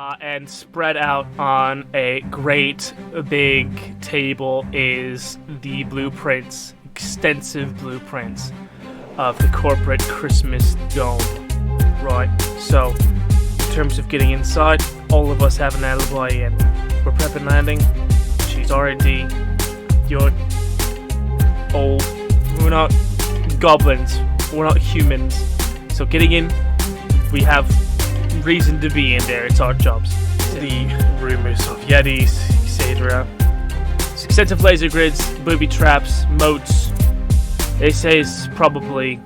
And spread out on a great big table is the blueprints, extensive blueprints of the corporate Christmas dome. Right, so in terms of getting inside, all of us have an alibi in. We're prepping landing. She's R&D. You're old. We're not goblins. We're not humans. So getting in, we have reason to be in there. It's our jobs. The rumors of yetis, etc. Extensive laser grids, booby traps, moats. They say it's probably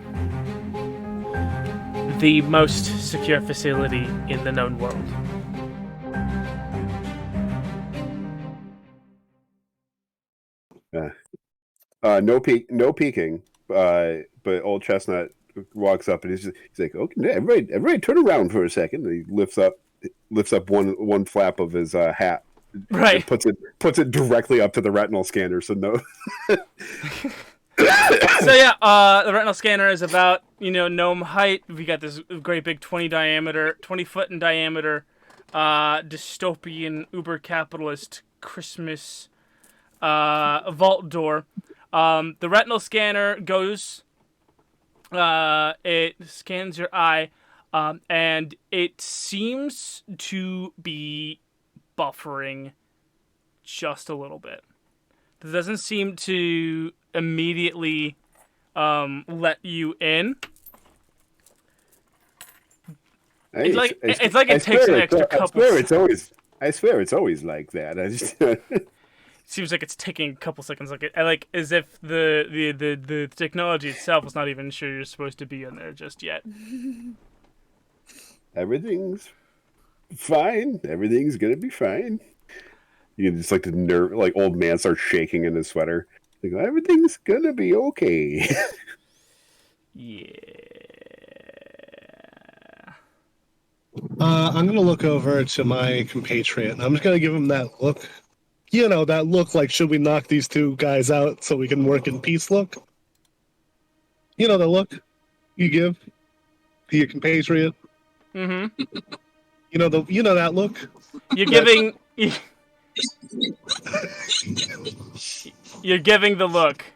the most secure facility in the known world. No peeking. But old Chestnut walks up and he's like, "Okay, everybody, turn around for a second." And he lifts up one flap of his hat, right? Puts it directly up to the retinal scanner. So no. So yeah, the retinal scanner is about gnome height. We got this great big 20 foot in diameter, dystopian uber capitalist Christmas vault door. The retinal scanner goes. It scans your eye, and it seems to be buffering just a little bit. It doesn't seem to immediately let you in. It's like it takes an extra couple. I swear it's always like that. I just. Seems like it's taking a couple seconds, like as if the technology itself is not even sure you're supposed to be in there just yet. Everything's fine. Everything's gonna be fine. You can just like old man starts shaking in his sweater. Like, everything's gonna be okay. Yeah. I'm gonna look over to my compatriot. I'm just gonna give him that look. That look like, should we knock these two guys out so we can work in peace look? The look you give to your compatriot? Mm-hmm. That look? You're giving... You're giving the look.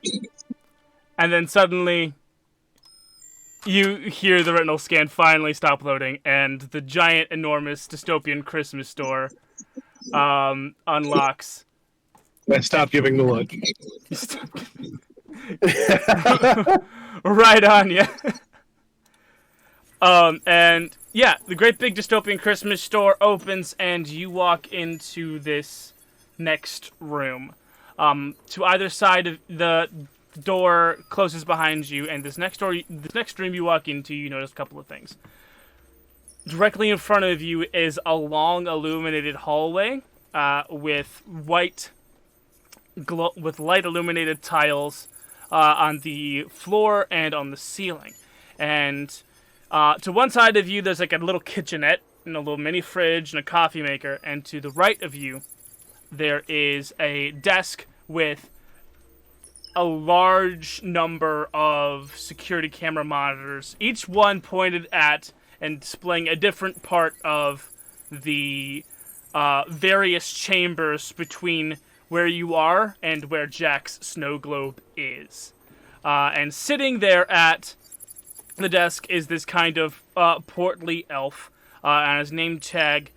And then suddenly, you hear the retinal scan finally stop loading, and the giant, enormous, dystopian Christmas store unlocks. I stop giving the look. Right on, yeah. And yeah, the great big dystopian Christmas store opens, and you walk into this next room. To either side of the door closes behind you, and this next room you walk into, you notice a couple of things. Directly in front of you is a long illuminated hallway with light illuminated tiles on the floor and on the ceiling. And to one side of you, there's like a little kitchenette and a little mini fridge and a coffee maker. And to the right of you, there is a desk with a large number of security camera monitors, each one pointed at and displaying a different part of the various chambers between where you are and where Jack's snow globe is. And sitting there at the desk is this kind of portly elf, and his name tag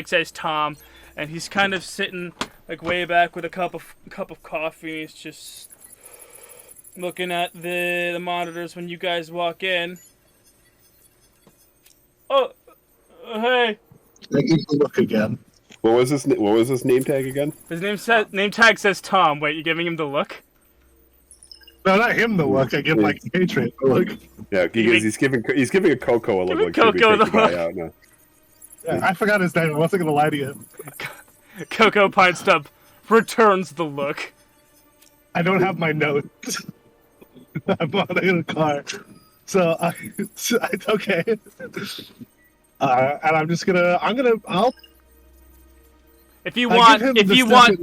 says Tom, and he's kind of sitting like way back with a cup of coffee. He's just looking at the monitors when you guys walk in. Oh, hey. I give the look again. What was his name tag again? His name tag says Tom. Wait, you giving him the look? No, not him the look. I give my compatriot the look. Yeah, because he's giving a Coco a look. Like Coco the look. Out now. Yeah, I forgot his name. I wasn't gonna lie to you. Coco Pine Stub returns the look. I don't have my notes. I'm in a car, so it's okay. And I'm just gonna. I'll. If you want,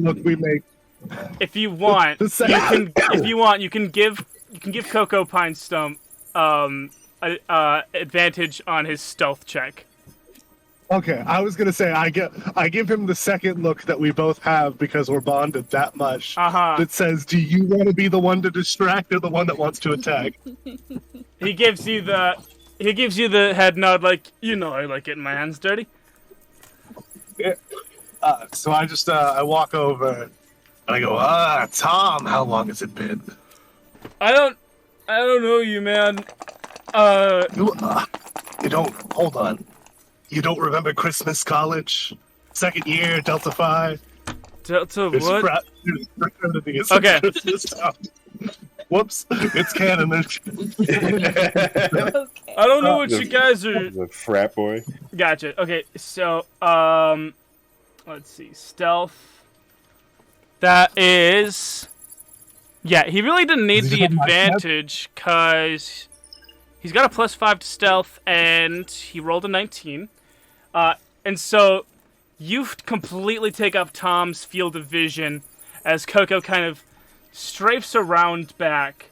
look we make. If you want, you can give Coco Pine Stump advantage on his stealth check. Okay, I was gonna say I give him the second look that we both have because we're bonded that much. That says, "Do you want to be the one to distract or the one that wants to attack?" He gives you the head nod, like, you know, I like getting my hands dirty. Yeah. So I just I walk over and I go, Tom, how long has it been? I don't know you, man. You don't. Hold on. You don't remember Christmas college? Second year, Delta Phi. Delta what? Okay. Whoops, it's canon. Okay. I don't know what you guys are. The frat boy. Gotcha. Okay, so let's see, stealth. That is, yeah. He really didn't need the advantage because he's got a +5 to stealth, and he rolled a 19. And so you completely take up Tom's field of vision as Coco kind of strafes around back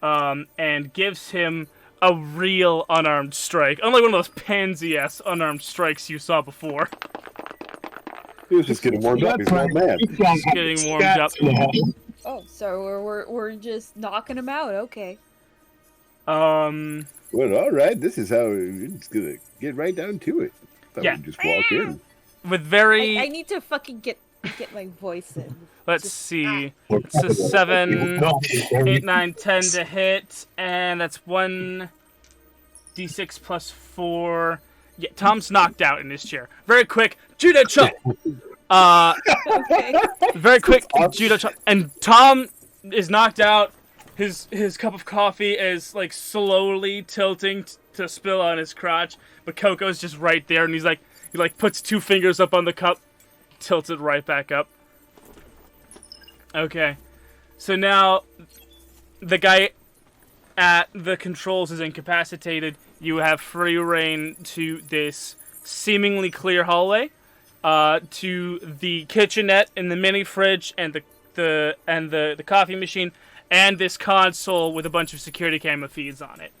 and gives him a real unarmed strike. Unlike one of those pansy-ass unarmed strikes you saw before. He was just getting warmed up. He's an old man. Just getting warmed up. Oh, so we're just knocking him out. Okay. Well, all right. This is how it's gonna get right down to it. Thought Yeah. we'd just walk in. With very... I need to fucking get my voice in. Let's see. It's a 7, 8, 9, 10 to hit, and that's 1d6 plus 4. Yeah, Tom's knocked out in his chair. Very quick, judo chop. Okay. Very quick judo chop, and Tom is knocked out. His cup of coffee is like slowly tilting to spill on his crotch, but Coco's just right there, and he puts 2 fingers up on the cup, tilts it right back up. Okay, so now the guy at the controls is incapacitated. You have free reign to this seemingly clear hallway, to the kitchenette and the mini fridge and the coffee machine, and this console with a bunch of security camera feeds on it.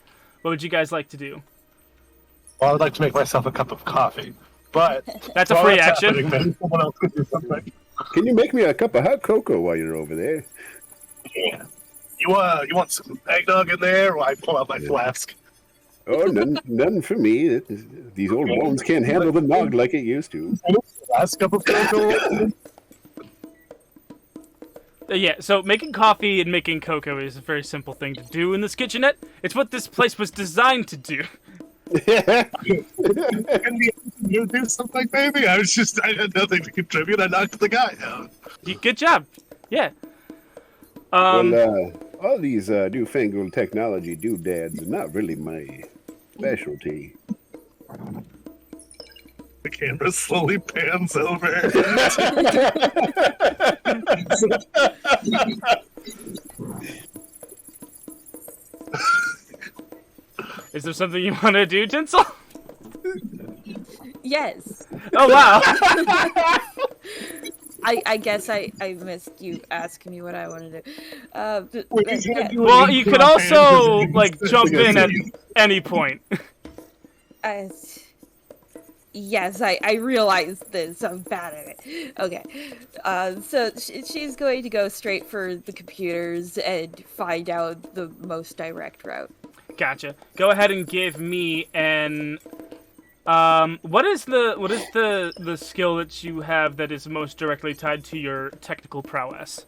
What would you guys like to do? Well, I would like to make myself a cup of coffee, but That's a free action. Maybe someone else could do something. Can you make me a cup of hot cocoa while you're over there? Yeah. You want some eggnog in there, or I pull out my flask? Oh, none for me. These old bones can't handle the nog like it used to. Last cup of cocoa. Yeah, so making coffee and making cocoa is a very simple thing to do in this kitchenette. It's what this place was designed to do. Can you do something, baby? I had nothing to contribute. I knocked the guy out. Good job. Yeah. Well, all these newfangled technology doodads are not really my specialty. The camera slowly pans over. Is there something you want to do, Tinsel? Yes. Oh, wow. I guess I missed you asking me what I wanted to do. Yeah. Well, you could also, like, jump in at any point. Yes, I realize this. I'm bad at it. Okay. So she's going to go straight for the computers and find out the most direct route. Gotcha. Go ahead and give me an... what is the skill that you have that is most directly tied to your technical prowess?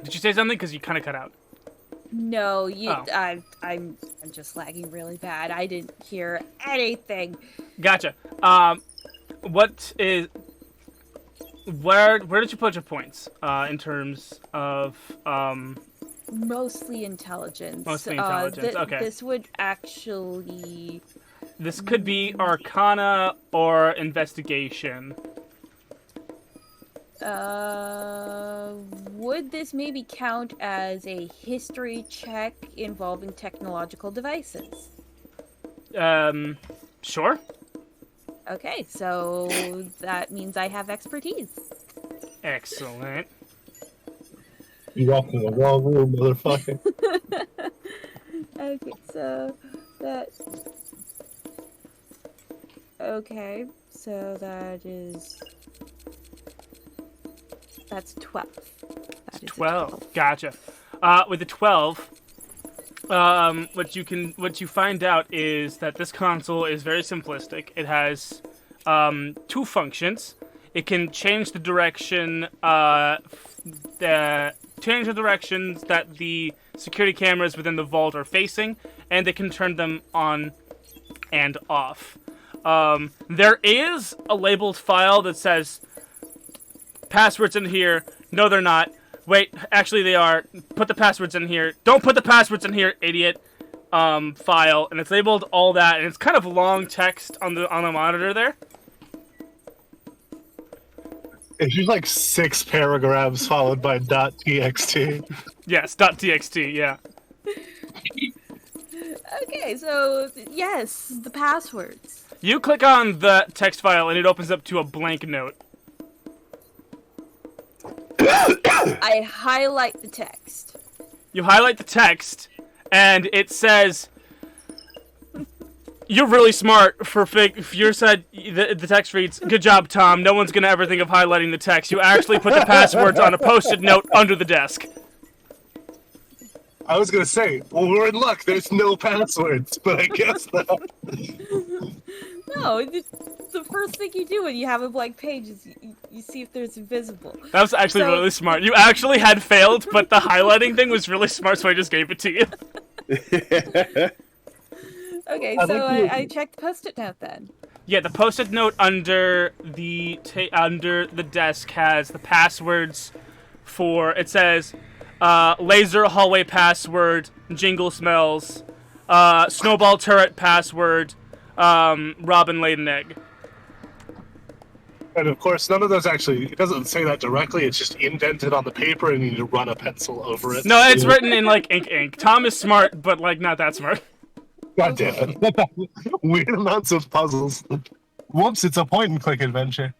Did you say something? Because you kind of cut out. No, Oh. I'm just lagging really bad. I didn't hear anything. Gotcha. Where did you put your points in terms of Mostly intelligence. Mostly intelligence, okay. This would actually... This could be Arcana or Investigation. Would this maybe count as a history check involving technological devices? Sure. Okay, so that means I have expertise. Excellent. You walked in the wrong room, motherfucker. Okay, so that. Okay, so that's 12. That is a 12. Gotcha. With the 12, what you find out is that this console is very simplistic. It has two functions. It can change the direction, change the directions that the security cameras within the vault are facing, and it can turn them on and off. There is a labeled file that says passwords in here. No, they're not. Wait, actually they are. Put the passwords in here. Don't put the passwords in here, idiot. File, and it's labeled all that, and it's kind of long text on the monitor there. It's just like 6 paragraphs followed by .txt. Yes, .txt, yeah. Okay, so yes, the passwords. You click on the text file, and it opens up to a blank note. I highlight the text. You highlight the text, and it says, "You're really smart for fake." Your side, the text reads, "Good job, Tom. No one's gonna ever think of highlighting the text. You actually put the passwords on a post-it note under the desk." I was gonna say, well, we're in luck. There's no passwords, but I guess not. No, the first thing you do when you have a blank page is you see if there's invisible. That was actually really smart. You actually had failed, but the highlighting thing was really smart, so I just gave it to you. Okay, so I checked the post-it note then. Yeah, the post-it note under the desk has the passwords for. It says, laser hallway password, jingle smells, snowball turret password, Robin laid an egg. And of course, none of those actually, it doesn't say that directly, it's just indented on the paper and you need to run a pencil over it. No, it's written in, like, ink. Tom is smart, but, like, not that smart. God damn it. Weird amounts of puzzles. Whoops, it's a point-and-click adventure.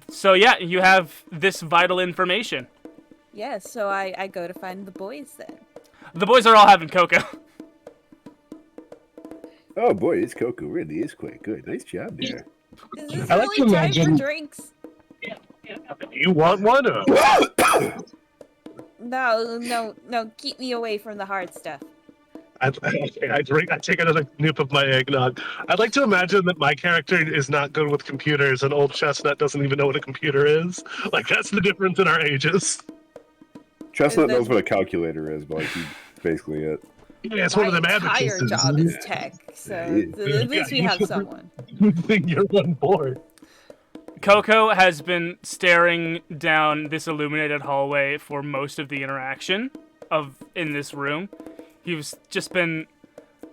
So, yeah, you have this vital information. Yeah, so I go to find the boys then. The boys are all having cocoa. Oh boy, this cocoa really is quite good. Nice job there. Is this I like really to time for imagine- drinks? You want one? Or? No, keep me away from the hard stuff. I take another nip of my eggnog. I'd like to imagine that my character is not good with computers and old Chestnut doesn't even know what a computer is. Like, that's the difference in our ages. Chestnut knows what a calculator is, but like he's basically it. Yeah, it's one of them My entire advocates. job is tech, so Yeah. at least we have someone. Good thing you're on board. Coco has been staring down this illuminated hallway for most of the interaction in this room. He's just been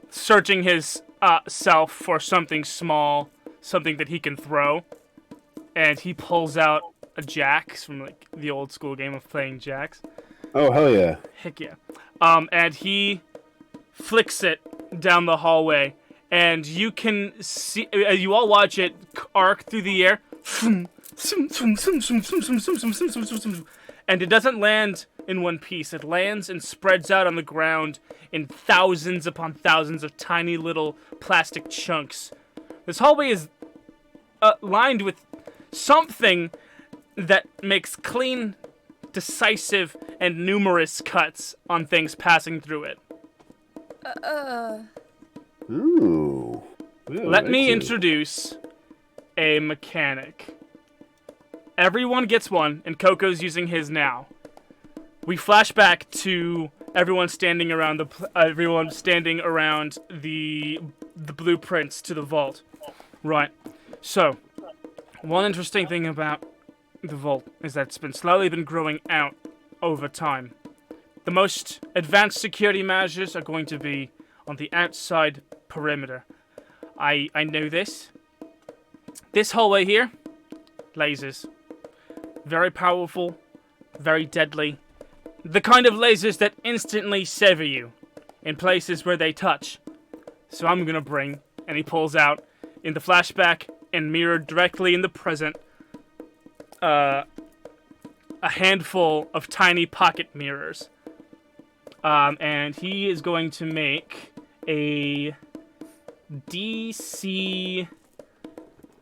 searching his self for something small, something that he can throw, and he pulls out a jacks from like the old school game of playing jacks. Oh hell yeah! Heck yeah! And he flicks it down the hallway, and you can see. You all watch it arc through the air, and it doesn't land in one piece. It lands and spreads out on the ground in thousands upon thousands of tiny little plastic chunks. This hallway is lined with something that makes clean, decisive, and numerous cuts on things passing through it. Ooh. Yeah, Let me excellent. introduce a mechanic. Everyone gets one, and Coco's using his now. We flash back to everyone standing around the blueprints to the vault. Right. So, one interesting thing about the vault is that it's been slowly growing out over time. The most advanced security measures are going to be on the outside perimeter. I know this. This hallway here, lasers. Very powerful, very deadly. The kind of lasers that instantly sever you in places where they touch. So I'm gonna bring, and he pulls out in the flashback and mirrored directly in the present, a handful of tiny pocket mirrors. And he is going to make a DC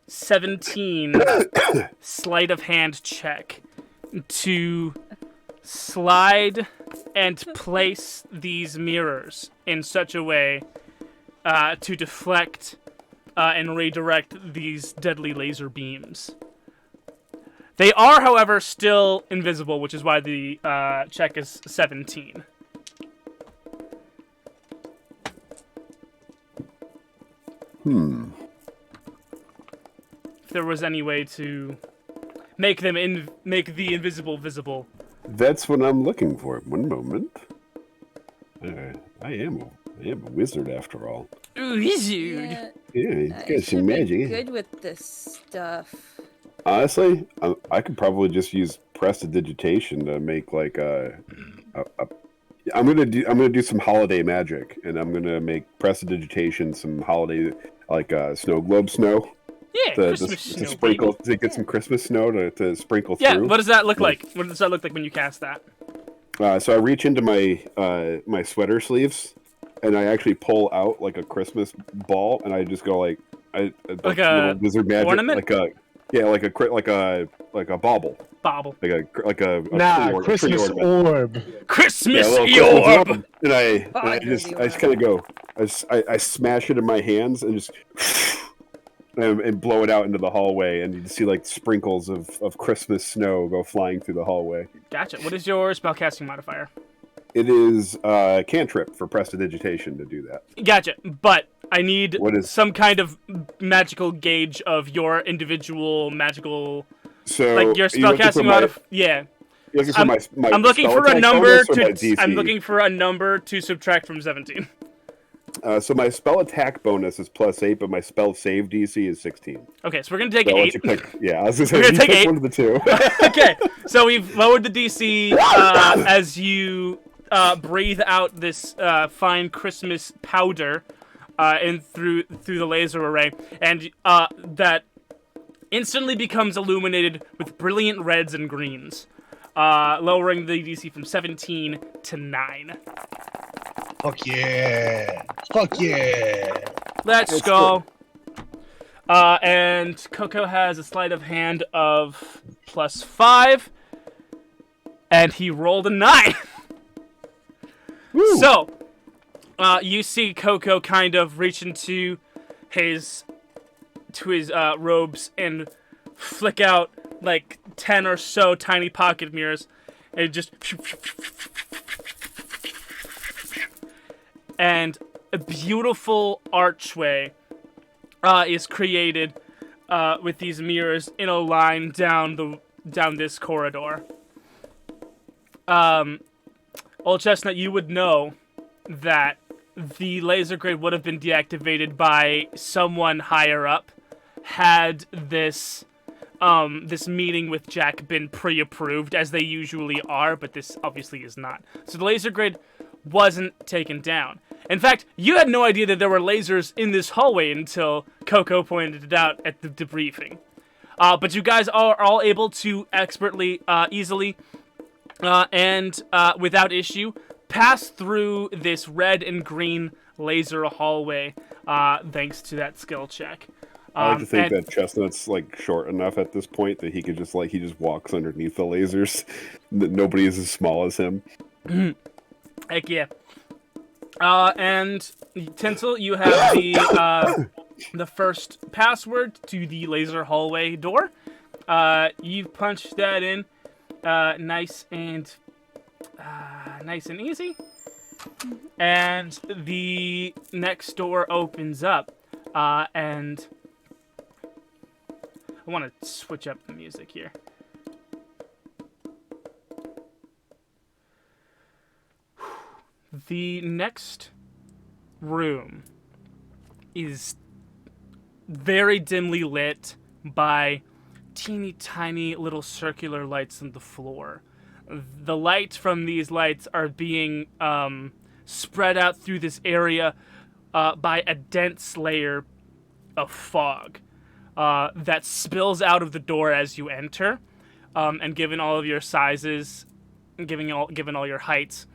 17 sleight of hand check to slide and place these mirrors in such a way to deflect and redirect these deadly laser beams. They are, however, still invisible, which is why the check is 17. If there was any way to make them make the invisible visible. That's what I'm looking for. One moment. I am a wizard after all. Wizard. Yeah, you I got some should be magic. good with this stuff. Honestly, I could probably just use prestidigitation to make like I'm gonna do some holiday magic, and I'm gonna make prestidigitation some holiday like snow globe snow. Yeah, To Christmas snow, sprinkle baby. to get some Christmas snow to sprinkle Yeah, through. what does that look like? What does that look like when you cast that? So I reach into my my sweater sleeves, and I actually pull out like a Christmas ball, and I just go like Like a little wizard magic, ornament? like a bauble, Bobble. like a Nah, tree Christmas ornament. orb. Christmas Yeah, a little Christmas orb! And I Bog just of the I just kind of go I smash it in my hands and just and blow it out into the hallway, and you see like sprinkles of Christmas snow go flying through the hallway. Gotcha. What is your spellcasting modifier? It is cantrip for prestidigitation to do that. Gotcha. But I need What is- some kind of magical gauge of your individual magical, So like your are you looking for spellcasting modifier. Yeah. you looking for my I'm looking spell for a attack number bonus or my to. DC? I'm looking for a number to subtract from 17. So my spell attack bonus is +8, but my spell save DC is 16. Okay, so we're gonna take So I'll 8. let you pick. Yeah, I was gonna say We're gonna you take pick 8. one of the two. Okay, so we've lowered the DC as you breathe out this fine Christmas powder in through the laser array, and that instantly becomes illuminated with brilliant reds and greens, lowering the DC from 17 to 9. Fuck yeah. Fuck yeah. Let's That's go. And Coco has a sleight of hand of +5, and he rolled a 9. Woo. So, you see Coco kind of reach into his robes and flick out like 10 or so tiny pocket mirrors, and just and a beautiful archway is created with these mirrors in a line down this corridor. Old Chestnut, you would know that the laser grid would have been deactivated by someone higher up had this meeting with Jack been pre-approved, as they usually are, but this obviously is not. So the laser grid wasn't taken down. In fact, you had no idea that there were lasers in this hallway until Coco pointed it out at the debriefing. But you guys are all able to expertly, easily, and without issue, pass through this red and green laser hallway, thanks to that skill check. I like to think that Chestnut's like short enough at this point that he could just he just walks underneath the lasers. That nobody is as small as him. Heck yeah. And Tinsel, you have the first password to the laser hallway door. You've punched that in, nice and easy. And the next door opens up, and I want to switch up the music here. The next room is very dimly lit by teeny tiny little circular lights on the floor. The light from these lights are being spread out through this area by a dense layer of fog that spills out of the door as you enter, and given all of your sizes, given all your heights,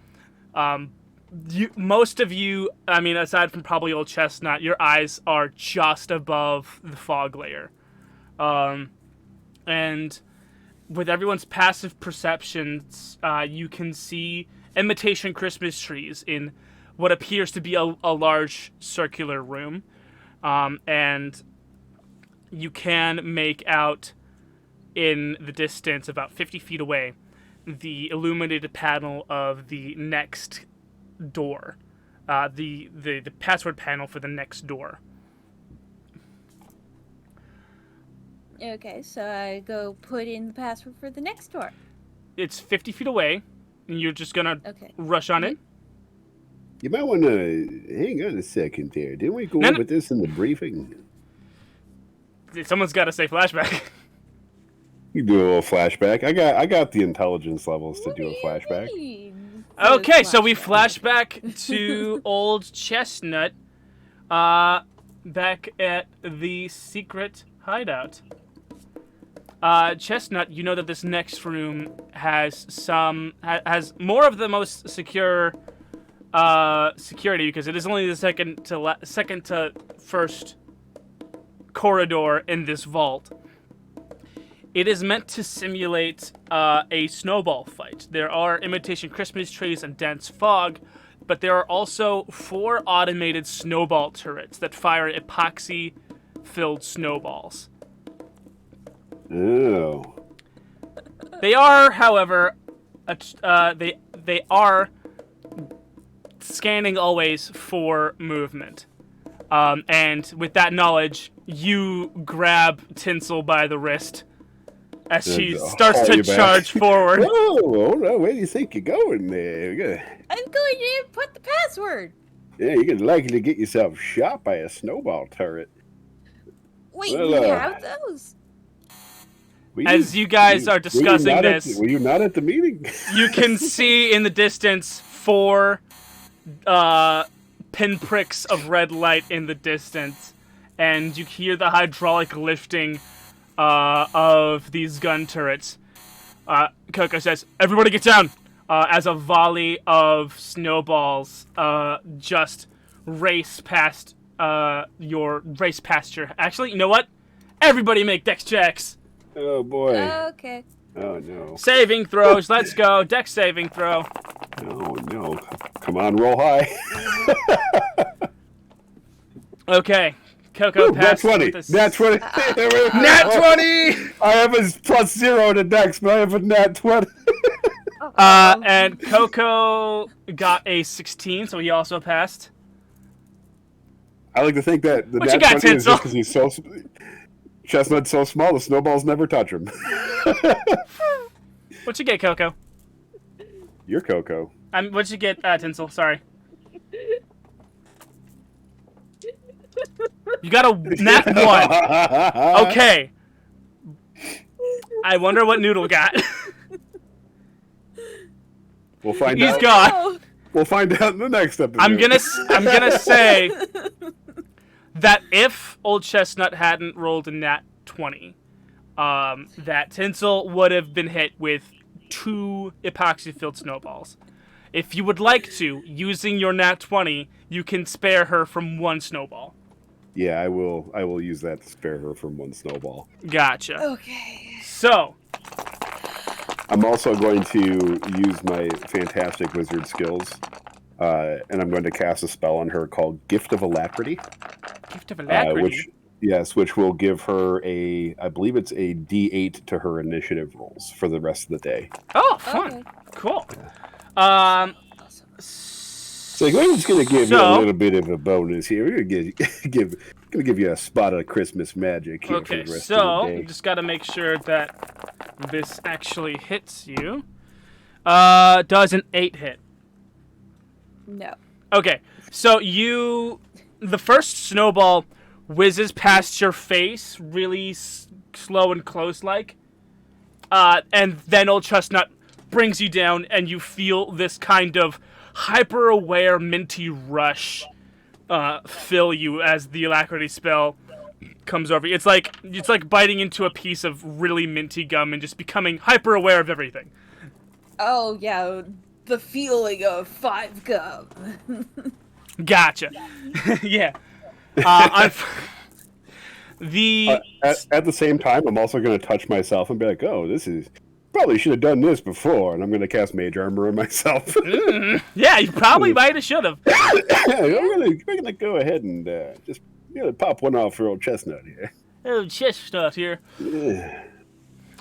most of you, I mean, aside from probably Old Chestnut, your eyes are just above the fog layer, and with everyone's passive perceptions, you can see imitation Christmas trees in what appears to be a large circular room, and you can make out in the distance, about 50 feet away, the illuminated panel of the next door, the password panel for the next door. Okay, so I go put in the password for the next door. It's 50 feet away, and you're just gonna rush on it. You might want to hang on a second there. Didn't we go over this in the briefing? Someone's got to say flashback. You do a little flashback. I got the intelligence levels to do a flashback. Okay, so we flash back to Old Chestnut, back at the secret hideout. Chestnut, you know that this next room has has more of the most secure security, because it is only the second to first corridor in this vault. It is meant to simulate a snowball fight. There are imitation Christmas trees and dense fog, but there are also 4 automated snowball turrets that fire epoxy-filled snowballs. Oh. They are, however, they are scanning always for movement. And with that knowledge, you grab Tinsel by the wrist as she starts to charge forward. Oh, no, where do you think you're going there? I'm going to input the password. Yeah, you're going to likely get yourself shot by a snowball turret. Wait, we have those? As you guys are discussing this, were you not at the meeting? You can see in the distance 4 pinpricks of red light in the distance, and you hear the hydraulic lifting of these gun turrets. Coco says, "Everybody get down!" As a volley of snowballs just race past your. Actually, you know what? Everybody make dex checks. Oh boy. Okay. Oh no. Saving throws. Let's go. Dex saving throw. Oh no. Come on, roll high. Okay. Coco passed. Nat 20. Nat 20. Nat 20! I have a +0 to dex, but I have a nat 20. And Coco got a 16, so he also passed. I like to think that the What nat you got, 20 is just Tinsel? because he's so... Chestnut's so small, the snowballs never touch him. What'd you get, Coco? You're Coco. What'd you get, Tinsel? Sorry. You got a nat 1. Okay. I wonder what Noodle got. We'll find He's out. gone. We'll find out in the next episode. I'm gonna say that if Old Chestnut hadn't rolled a nat 20, that Tinsel would have been hit with 2 epoxy-filled snowballs. If you would like to, using your nat 20, you can spare her from 1 snowball. Yeah, I will use that to spare her from 1 snowball. Gotcha. Okay. So, I'm also going to use my fantastic wizard skills, and I'm going to cast a spell on her called Gift of Alacrity. Gift of Alacrity? Which will give her I believe it's a D8 to her initiative rolls for the rest of the day. Oh, fun. Okay. Cool. So we're just going to give you a little bit of a bonus here. We're going to give you a spot of Christmas magic here for the rest of the day. You just got to make sure that this actually hits you. Does an 8 hit? No. Okay, so the first snowball whizzes past your face, really slow and close-like, and then Old Chestnut brings you down, and you feel this kind of hyper-aware minty rush fill you as the alacrity spell comes over you. It's like biting into a piece of really minty gum and just becoming hyper aware of everything. Oh yeah, the feeling of 5 gum. Gotcha. Yeah. The At the same time, I'm also going to touch myself and be like, "Oh, this is probably should have done this before," and I'm going to cast Mage Armor on myself. yeah, you probably might have should have. I'm gonna go ahead and just pop one off for old Chestnut here. Oh, chestnut here. Yeah.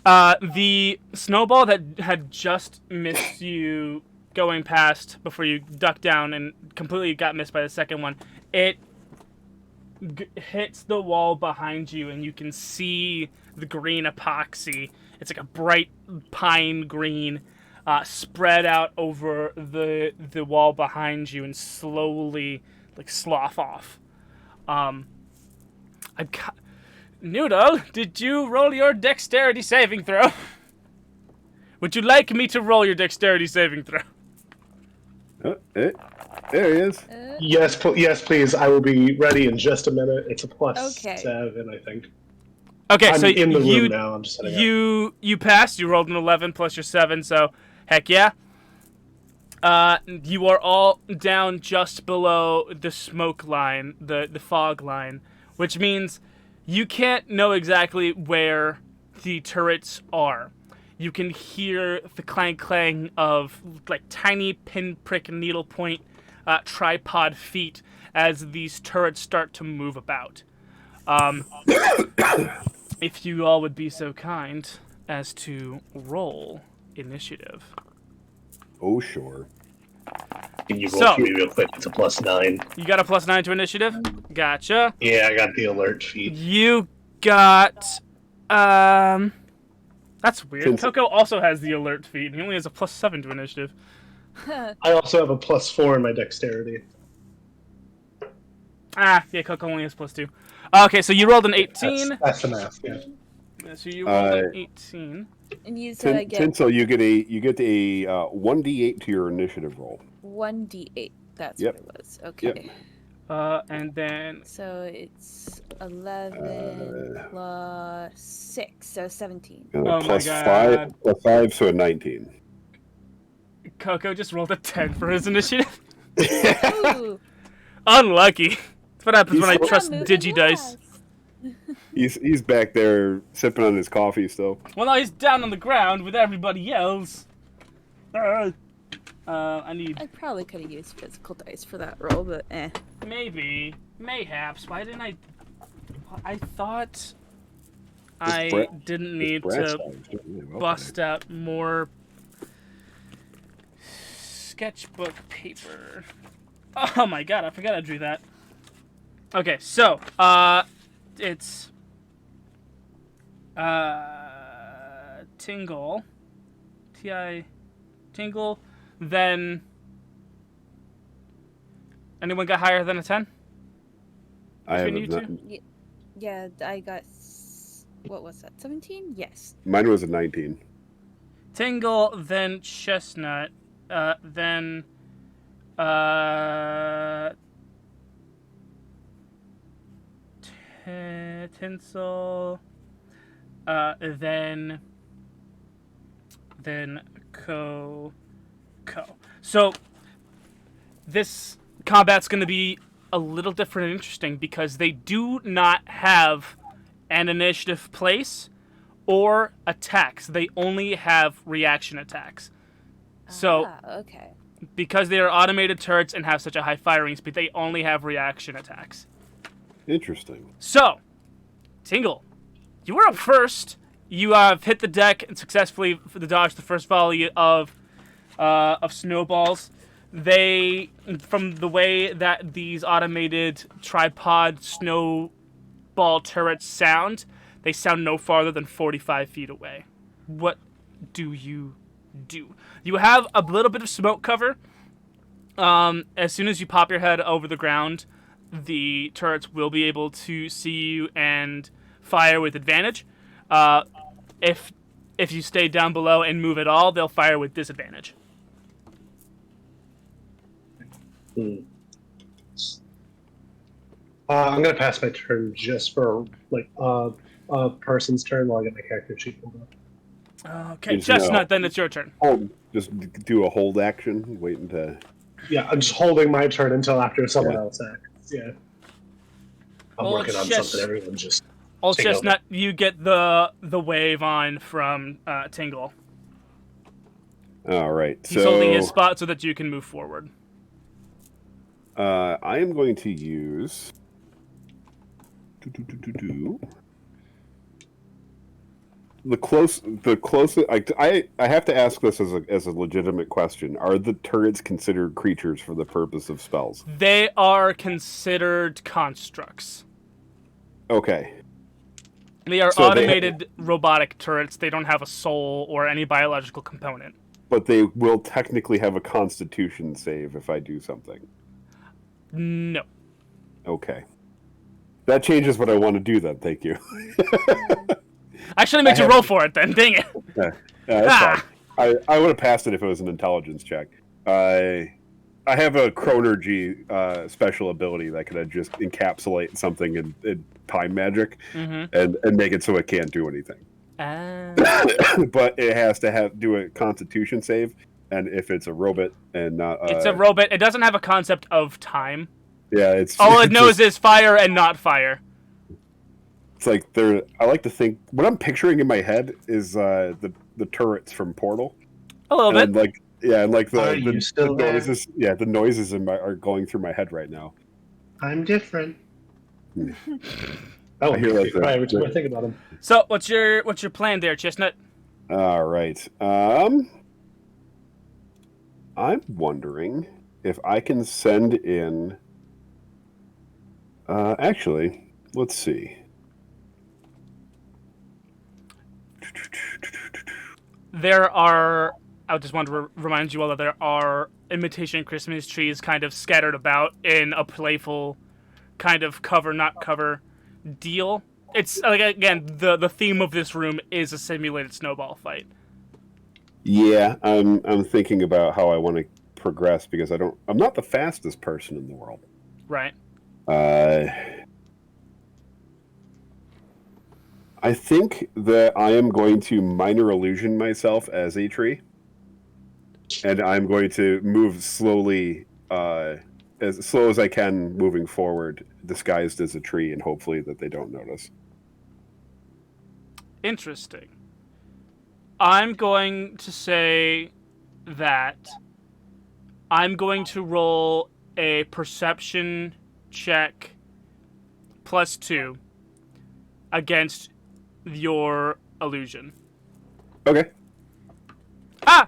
The snowball that had just missed you going past before you ducked down and completely got missed by the second one, it hits the wall behind you and you can see the green epoxy. It's like a bright pine green spread out over the wall behind you and slowly slough off. Noodle, did you roll your dexterity saving throw? Would you like me to roll your dexterity saving throw? There he is. Yes, please. I will be ready in just a minute. It's a plus Okay. 7, I think. Okay, I'm so in the you room now. I'm just setting up. you passed. You rolled an 11 plus your 7, so heck yeah. You are all down just below the smoke line, the fog line, which means you can't know exactly where the turrets are. You can hear the clang of tiny pinprick needlepoint tripod feet as these turrets start to move about. If you all would be so kind as to roll initiative. Oh, sure. Can you roll So- for me real quick? It's a plus 9. You got a +9 to initiative? Gotcha. Yeah, I got the alert feed. You got that's weird. Since- Coco also has the alert feat, and he only has a +7 to initiative. I also have a plus 4 in my dexterity. Yeah, Coco only has +2. Okay, so you rolled an 18. That's enough. Yeah. Yeah, so you rolled an 18. And you said I get Tinsel, you get a 1d8 to your initiative roll. 1d8. That's Yep. what it was. Okay. And then So it's 11 plus 6, so 17. And Oh a my plus God. +5, so a 19. Coco just rolled a 10 for his initiative. Ooh, Unlucky. That's what happens when I He's- trust I'm moving Digidice. last. He's back there sipping on his coffee still. Well, now he's down on the ground with everybody else. I need I probably could have used physical dice for that roll, but eh. mayhaps. Why didn't I? I thought This I brat- didn't this need brat's to size, yeah, well bust out more sketchbook paper. Oh my god, I forgot I drew that. Okay, so it's Tingle, Tingle, then anyone got higher than a 10? I have Between you not, two? Yeah, I got. What was that? 17? Yes. mine was a 19. Tingle, then Chestnut, then Tinsel, then Co. So this combat's going to be a little different and interesting because they do not have an initiative place or attacks. They only have reaction attacks. So Okay. because they are automated turrets and have such a high firing speed, they only have reaction attacks. Interesting. So, Tingle, you were up first. You have hit the deck and successfully dodged the first volley of snowballs. They, from the way that these automated tripod snowball turrets sound, they sound no farther than 45 feet away. What do you do? You have a little bit of smoke cover. As soon as you pop your head over the ground, the turrets will be able to see you and fire with advantage. If you stay down below and move at all, they'll fire with disadvantage. I'm gonna pass my turn just for like a person's turn while I get my character sheet pulled up. Okay, Just, you know, Chestnut, then it's your turn. just do a hold action, waiting to. Yeah, I'm just holding my turn until after someone Yeah. else acts. Yeah. I'm Well, working on just- something. Everyone just. Old Take over. Chestnut, you get the wave on from Tingle. All right. He's holding his spot so that you can move forward. I am going to use. The closest. I have to ask this as a legitimate question. Are the turrets considered creatures for the purpose of spells? They are considered constructs. Okay. They are So they automated robotic turrets. They don't have a soul or any biological component. But they will technically have a Constitution save if I do something. No. Okay. That changes what I want to do then, thank you. Actually, made you roll for it then. Dang it. That's fine. I would have passed it if it was an intelligence check. I have a chronergy special ability that could just encapsulate something in time magic and make it so it can't do anything. But it has to do a Constitution save, and if it's a robot and not it's a robot. It doesn't have a concept of time. Yeah, it's all it knows is fire and not fire. It's like I like to think what I'm picturing in my head is the turrets from Portal. A little bit. Like Are you still the there? noises. Yeah, the noises are going through my head right now. I'm different. I hear like that. Every time I think about him. So, what's your plan there, Chestnut? All right. I'm wondering if I can send in. Actually, let's see. There are. I just want to remind you all that there are imitation Christmas trees kind of scattered about in a playful kind of cover not cover deal. It's like, again, the theme of this room is a simulated snowball fight. Yeah, I'm thinking about how I want to progress because I'm not the fastest person in the world. Right. I think that I am going to minor illusion myself as a tree, and I'm going to move slowly, as slow as I can, moving forward, disguised as a tree, and hopefully that they don't notice. Interesting. I'm going to say that I'm going to roll a perception check +2 against your illusion. Okay. Ah!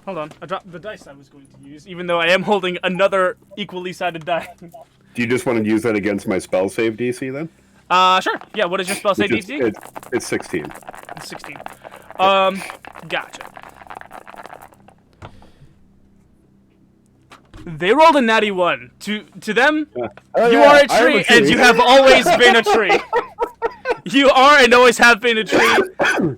Hold on. I dropped the dice I was going to use, even though I am holding another equally sided die. Do you just want to use that against my spell save DC then? Sure. Yeah, what is your spell save Which DC? It's 16. 16. Gotcha. They rolled a natty 1. To them, you are a tree, and you have always been a tree. You are and always have been a tree.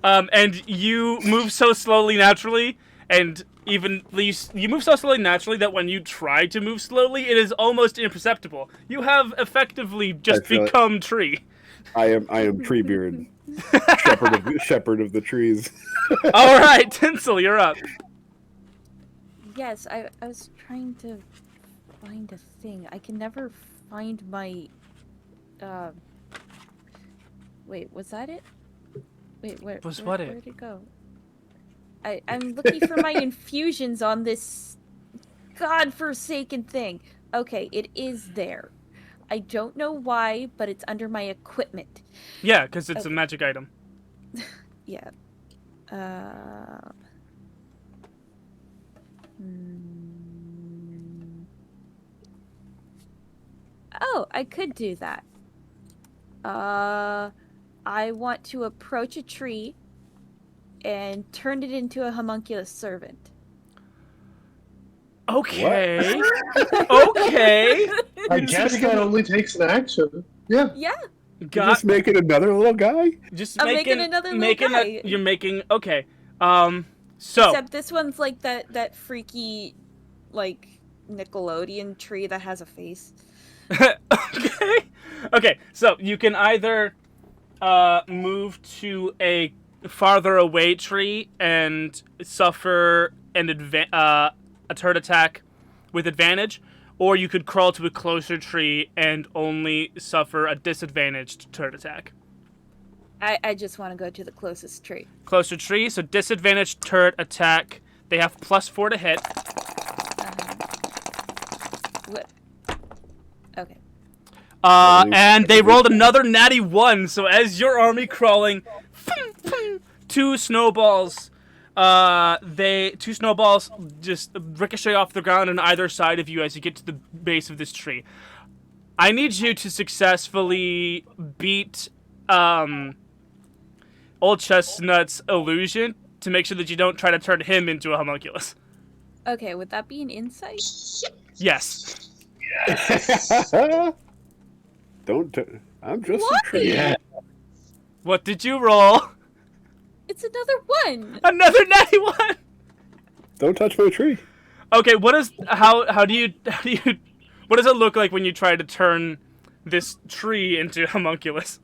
And you move so slowly naturally, and even you move so slowly naturally that when you try to move slowly, it is almost imperceptible. You have effectively just become tree. I am Treebeard, shepherd of the trees. All right, Tinsel, you're up. Yes, I was trying to find a thing. I can never find my. Wait, was that it? Wait, where'd it go? I'm looking for my infusions on this godforsaken thing. Okay, it is there. I don't know why, but it's under my equipment. Yeah, because it's a magic item. Yeah. Oh, I could do that. I want to approach a tree and turn it into a homunculus servant. Okay. Okay. I guess that only takes an action. Yeah. Yeah. You're just making another little guy? Just I'm making another little guy. You're making okay. So except this one's like that freaky, like Nickelodeon tree that has a face. Okay, so you can either move to a farther away tree and suffer a turret attack with advantage, or you could crawl to a closer tree and only suffer a disadvantaged turret attack. I just want to go to the closest tree. Closer tree, so disadvantaged turret attack. They have +4 to hit. What? Okay. And they rolled another natty 1, so as your army crawling, 2 snowballs just ricochet off the ground on either side of you as you get to the base of this tree. I need you to successfully beat Old Chestnut's illusion to make sure that you don't try to turn him into a homunculus. Okay, would that be an insight? Yes. I'm just What? a tree. Yeah. What did you roll? It's another one. Another natty 1. Don't touch my tree. Okay, what does it look like when you try to turn this tree into a homunculus?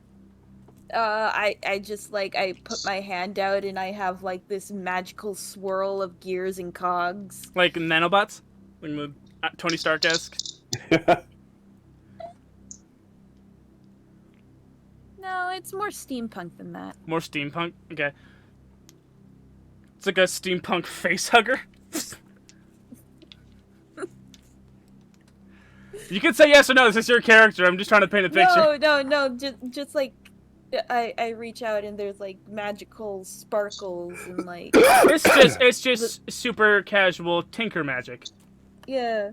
I just I put my hand out and I have this magical swirl of gears and cogs. Like nanobots? Like Tony Stark-esque? No, it's more steampunk than that. More steampunk? Okay. It's like a steampunk face hugger. You can say yes or no, this is your character. I'm just trying to paint a picture. No, just I reach out and there's magical sparkles and It's just super casual tinker magic. yeah.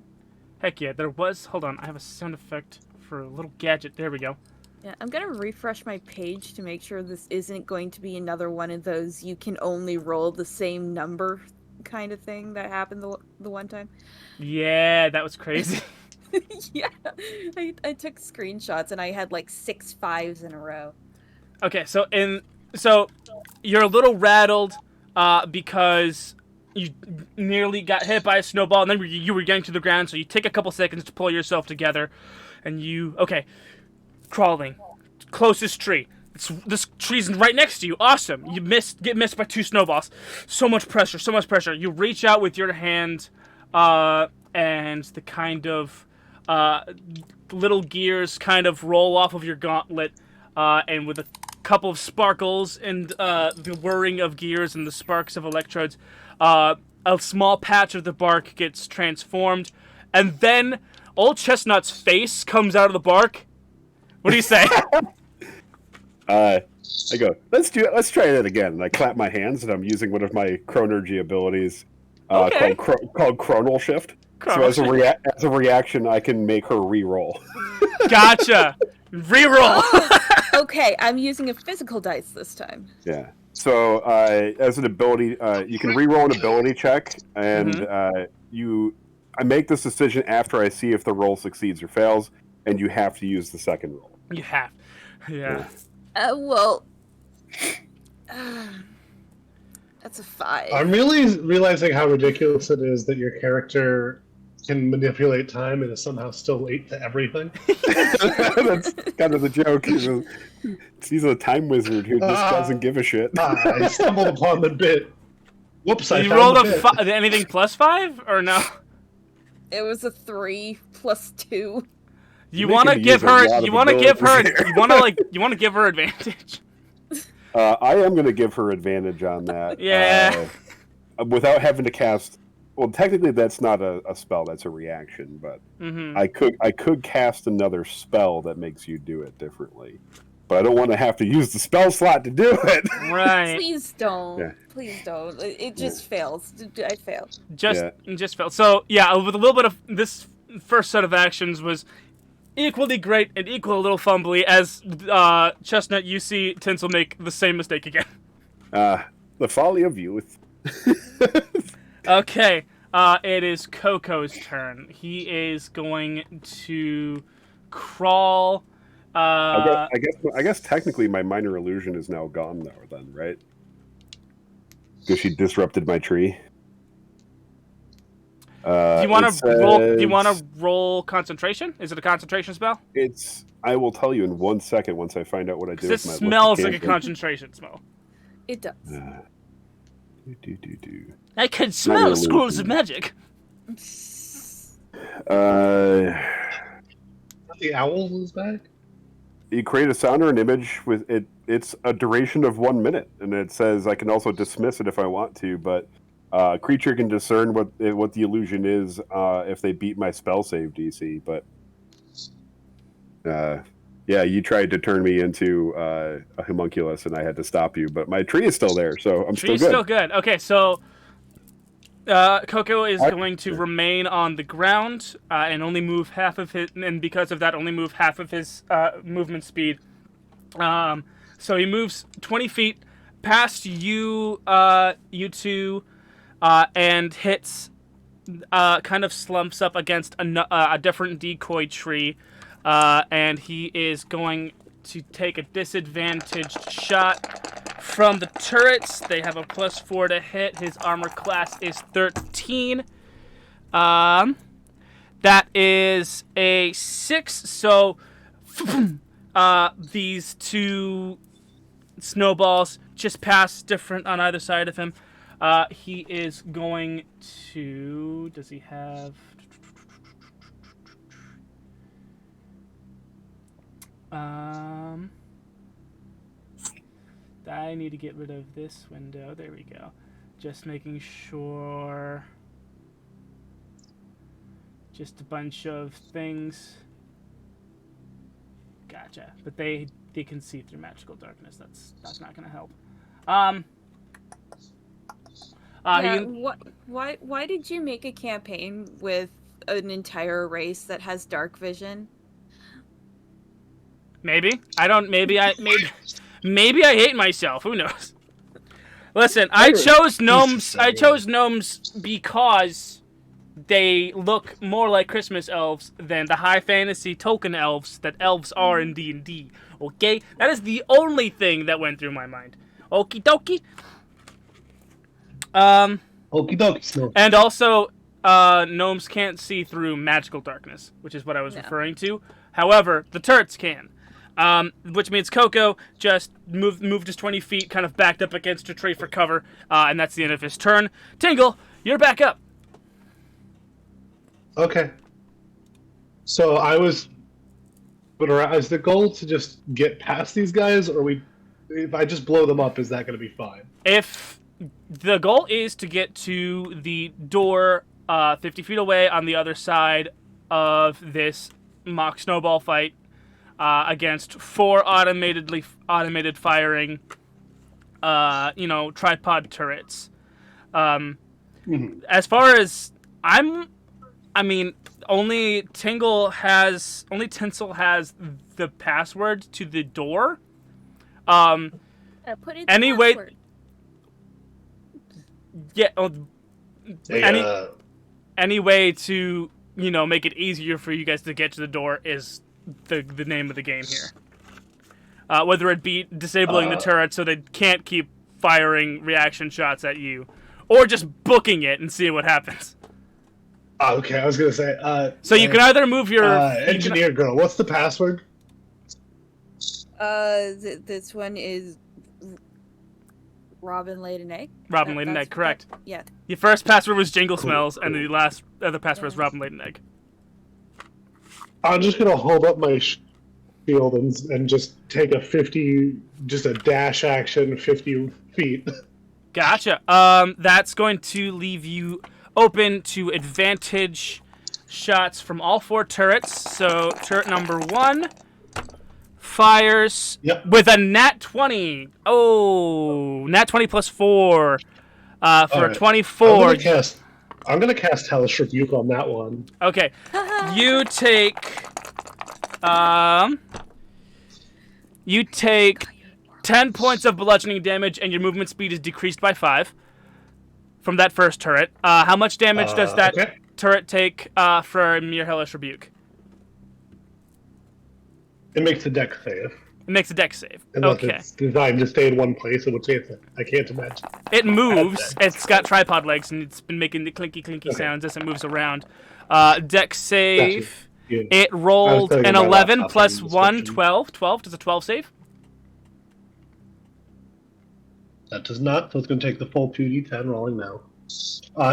Heck yeah, there was. Hold on, I have a sound effect for a little gadget. There we go. Yeah, I'm gonna refresh my page to make sure this isn't going to be another one of those you can only roll the same number kind of thing that happened the one time. Yeah, that was crazy. Yeah, I took screenshots and I had 6 5s in a row. Okay, so you're a little rattled because you nearly got hit by a snowball, and then you were getting to the ground. So you take a couple seconds to pull yourself together, and crawling, closest tree. This tree's right next to you. Awesome. You get missed by 2 snowballs. So much pressure. You reach out with your hand, and the kind of little gears kind of roll off of your gauntlet, and with a couple of sparkles and the whirring of gears and the sparks of electrodes, a small patch of the bark gets transformed, and then Old Chestnut's face comes out of the bark. What do you say? I go, let's try that again. And I clap my hands, and I'm using one of my chronergy abilities called Chronal Shift. So as a reaction, I can make her re-roll. Gotcha. Re-roll. Okay, I'm using a physical dice this time. Yeah. So as an ability, you can re-roll an ability check, and I make this decision after I see if the roll succeeds or fails, and you have to use the second roll. You have. Yeah. Well, that's a 5. I'm really realizing how ridiculous it is that your character can manipulate time and is somehow still late to everything. That's kind of the joke. He's a time wizard who just doesn't give a shit. I stumbled upon the bit. Whoops! You rolled anything +5 or no? It was a 3 plus 2. You want to give her advantage. I am going to give her advantage on that. Yeah. Without having to cast. Well, technically, that's not a spell; that's a reaction. But I could cast another spell that makes you do it differently. But I don't want to have to use the spell slot to do it. Right. Please don't. Yeah. Please don't. It just fails. I failed. Just failed. So yeah, with a little bit of this first set of actions was equally great and equal a little fumbly as Chestnut. You see Tinsel make the same mistake again. The folly of youth. Okay, it is Coco's turn. He is going to crawl. I guess technically my minor illusion is now gone though. Then right? Because she disrupted my tree. Do you want to roll? Do you want to roll concentration? Is it a concentration spell? It's. I will tell you in 1 second once I find out what I do. This with my smells lucky like a cantrip. concentration spell. It does. Do. I can smell really scrolls of losing. magic. The owl is back. You create a sound or an image with it. It's a duration of 1 minute, and it says I can also dismiss it if I want to. But creature can discern what the illusion is if they beat my spell save DC. But yeah, you tried to turn me into a homunculus, and I had to stop you. But my tree is still there, so I'm Tree's still good. still good. Okay, so Coco is going to remain on the ground and only move half of his, and because of that, only move half of his movement speed. So he moves 20 feet past you, you two, and hits, kind of slumps up against a different decoy tree, and he is going to take a disadvantaged shot from the turrets. They have a +4 to hit. His armor class is 13. That is a 6. So these two snowballs just pass different on either side of him. He is going to... Does he have... I need to get rid of this window. There we go. Just making sure. Just a bunch of things. Gotcha. But they can see through magical darkness. That's not going to help. Why did you make a campaign with an entire race that has dark vision? Maybe I hate myself. Who knows? Listen, I chose gnomes. I chose gnomes because they look more like Christmas elves than the high fantasy Tolkien elves that elves are in D&D. Okay, that is the only thing that went through my mind. Okie dokie. Okie dokie. And also, gnomes can't see through magical darkness, which is what I was referring to. However, the turrets can. Which means Coco just moved his 20 feet, kind of backed up against a tree for cover, and that's the end of his turn. Tingle, you're back up. Okay. So is the goal to just get past these guys, or if I just blow them up, is that going to be fine? If the goal is to get to the door 50 feet away on the other side of this mock snowball fight, against 4 automated firing, tripod turrets. As far as only Tinsel has the password to the door. Put in the password. Yeah. Any way to make it easier for you guys to get to the door is the name of the game here. Whether it be disabling the turret so they can't keep firing reaction shots at you, or just booking it and seeing what happens. Okay, I was gonna say. So you can either move your engineer girl. What's the password? This one is Robin laid an egg. Robin laid an egg, correct? Yeah. Your first password was Jingle Smells, and the last other password was Robin laid an egg. I'm just gonna hold up my shield and just take a dash action 50 feet. Gotcha. That's going to leave you open to advantage shots from all 4 turrets. So turret number 1 fires with a nat 20. Oh, nat 20 plus 4 for a 24. I'm gonna cast Hellish Rebuke on that one. Okay, you take 10 points of bludgeoning damage, and your movement speed is decreased by 5 from that first turret. How much damage does that turret take from your Hellish Rebuke? It makes a deck save. It makes a dex save. Unless Okay. it's designed to stay in one place, in which case I can't imagine. It moves. Dex. It's got tripod legs, and it's been making the clinky sounds as it moves around. Dex save. Yeah. It rolled telling an you my 11 laptop plus in the 1, description. 12. 12. Does a 12 save? That does not, so it's going to take the full 2d10 rolling now.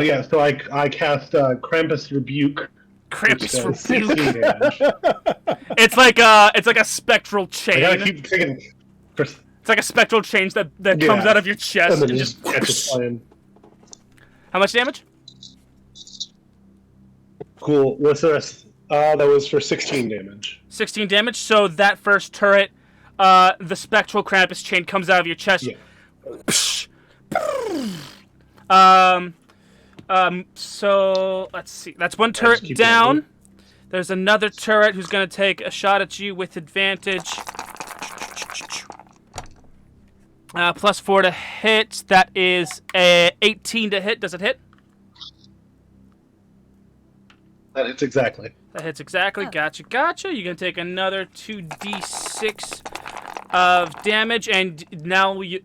Yeah, so I cast Krampus Rebuke. Krampus which does Rebuke. 16 damage. It's like a spectral chain. I gotta keep thinking. It's like a spectral change that Yeah. comes out of your chest And then and just catches flying. How much damage? Cool. What's the rest? That was for 16 damage. 16 damage. So that first turret, the spectral Krampus chain comes out of your chest. Yeah. So let's see. That's one turret keep down. going. There's another turret who's gonna take a shot at you with advantage. +4 to hit. That is a 18 to hit. Does it hit? That hits exactly. That hits exactly. Oh. Gotcha. You're gonna take another 2d6 of damage, and now you,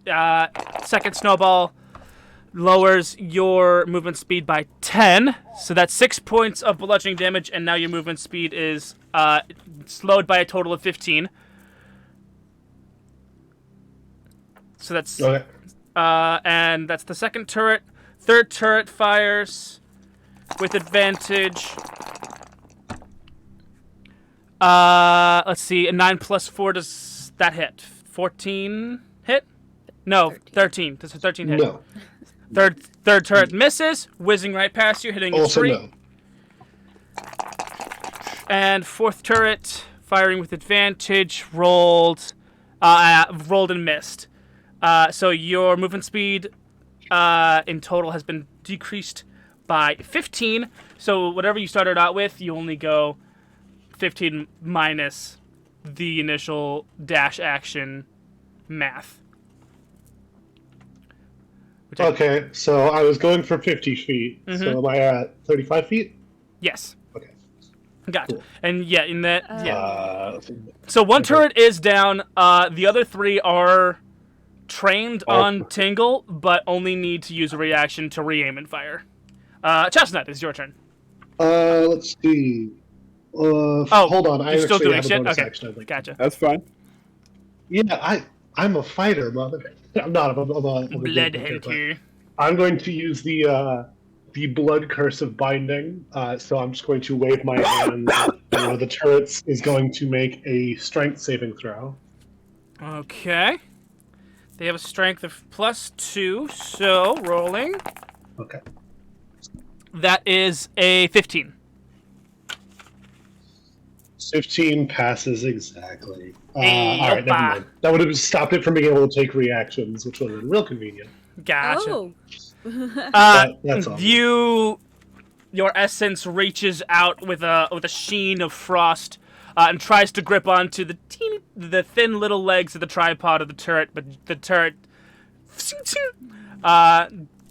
second snowball lowers your movement speed by 10. So that's 6 points of bludgeoning damage, and now your movement speed is slowed by a total of 15. So that's Okay. and that's the second turret. Third turret fires with advantage. Let's see. A 9 plus 4, does that hit? 14 hit? No, 13. Does a 13 hit? No. Third turret misses, whizzing right past you, hitting a Also tree. no. And fourth turret, firing with advantage, rolled and missed. So your movement speed in total has been decreased by 15. So whatever you started out with, you only go 15 minus the initial dash action math. Okay, so I was going for 50 feet. Mm-hmm. So am I at 35 feet? Yes. Okay. Gotcha. Cool. And yeah, in that, yeah. Okay. So one turret is down. The other three are trained on Tingle, but only need to use a reaction to re-aim and fire. Chestnut, it's your turn. Let's see. Hold on. I you're still actually doing have a shit? bonus Okay. action, I think. Gotcha. That's fine. Yeah, I'm a fighter, mother. I'm not. I'm a Blood good player, hunter. but I'm going to use the blood curse of binding. So I'm just going to wave my hand. The turret is going to make a strength saving throw. Okay. They have a strength of +2, so rolling. Okay. That is a 15. 15 passes exactly. Hey, all right, never oppa. mind. That would have stopped it from being able to take reactions, which would have been real convenient. Gotcha. Oh. That's all. Your essence reaches out with a sheen of frost and tries to grip onto the thin little legs of the tripod of the turret, but the turret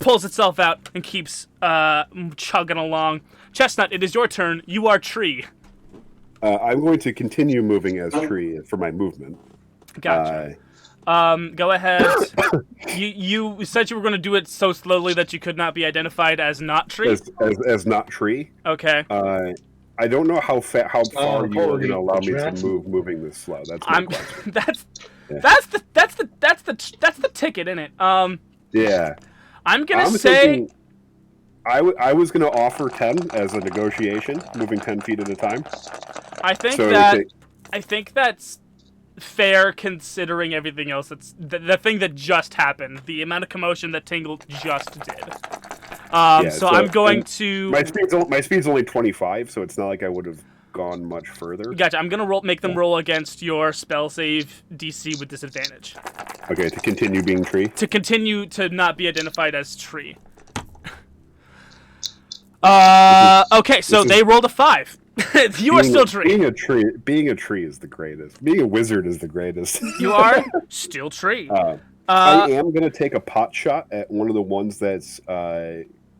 pulls itself out and keeps chugging along. Chestnut, it is your turn. You are tree. I'm going to continue moving as tree for my movement. Gotcha. Go ahead. You said you were going to do it so slowly that you could not be identified as not tree. As not tree. Okay. I don't know how far you are going to allow me to Jackson. move moving this slow. That's my question. that's the ticket, isn't it? Yeah. I'm gonna I'm say thinking I was going to offer 10 as a negotiation, moving 10 feet at a time. I think So that it I think that's fair considering everything else. That's the thing that just happened, the amount of commotion that Tingle just did. So I'm going and to. My speed's only 25, so it's not like I would have gone much further. Gotcha. I'm gonna make them roll against your spell save DC with disadvantage Okay, to continue being tree. to continue to not be identified as tree. Okay, so they rolled a 5. You are still tree. Being a tree is the greatest. Being a wizard is the greatest. You are still tree. I am going to take a pot shot at one of the ones that's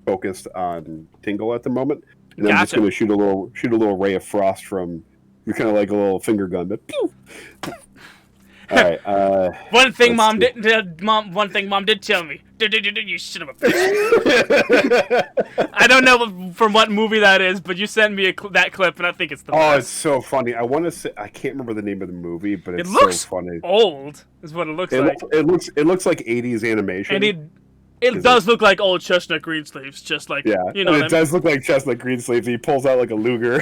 focused on Tingle at the moment, and I'm just Gotcha. going to shoot a little ray of frost from. You're kind of like a little finger gun, but pew! right. One thing let's mom see. didn't. One thing mom did tell me. You son of a bitch. I don't know from what movie that is, but you sent me that clip, and I think it's the Oh, best. it's so funny. I want to say I can't remember the name of the movie, but It it's looks so funny. old, is what it looks like. It looks like 80s animation. And it does look like old Chestnut Greensleeves, just like Yeah, you know. and What it does look like Chestnut Greensleeves. He pulls out like a Luger.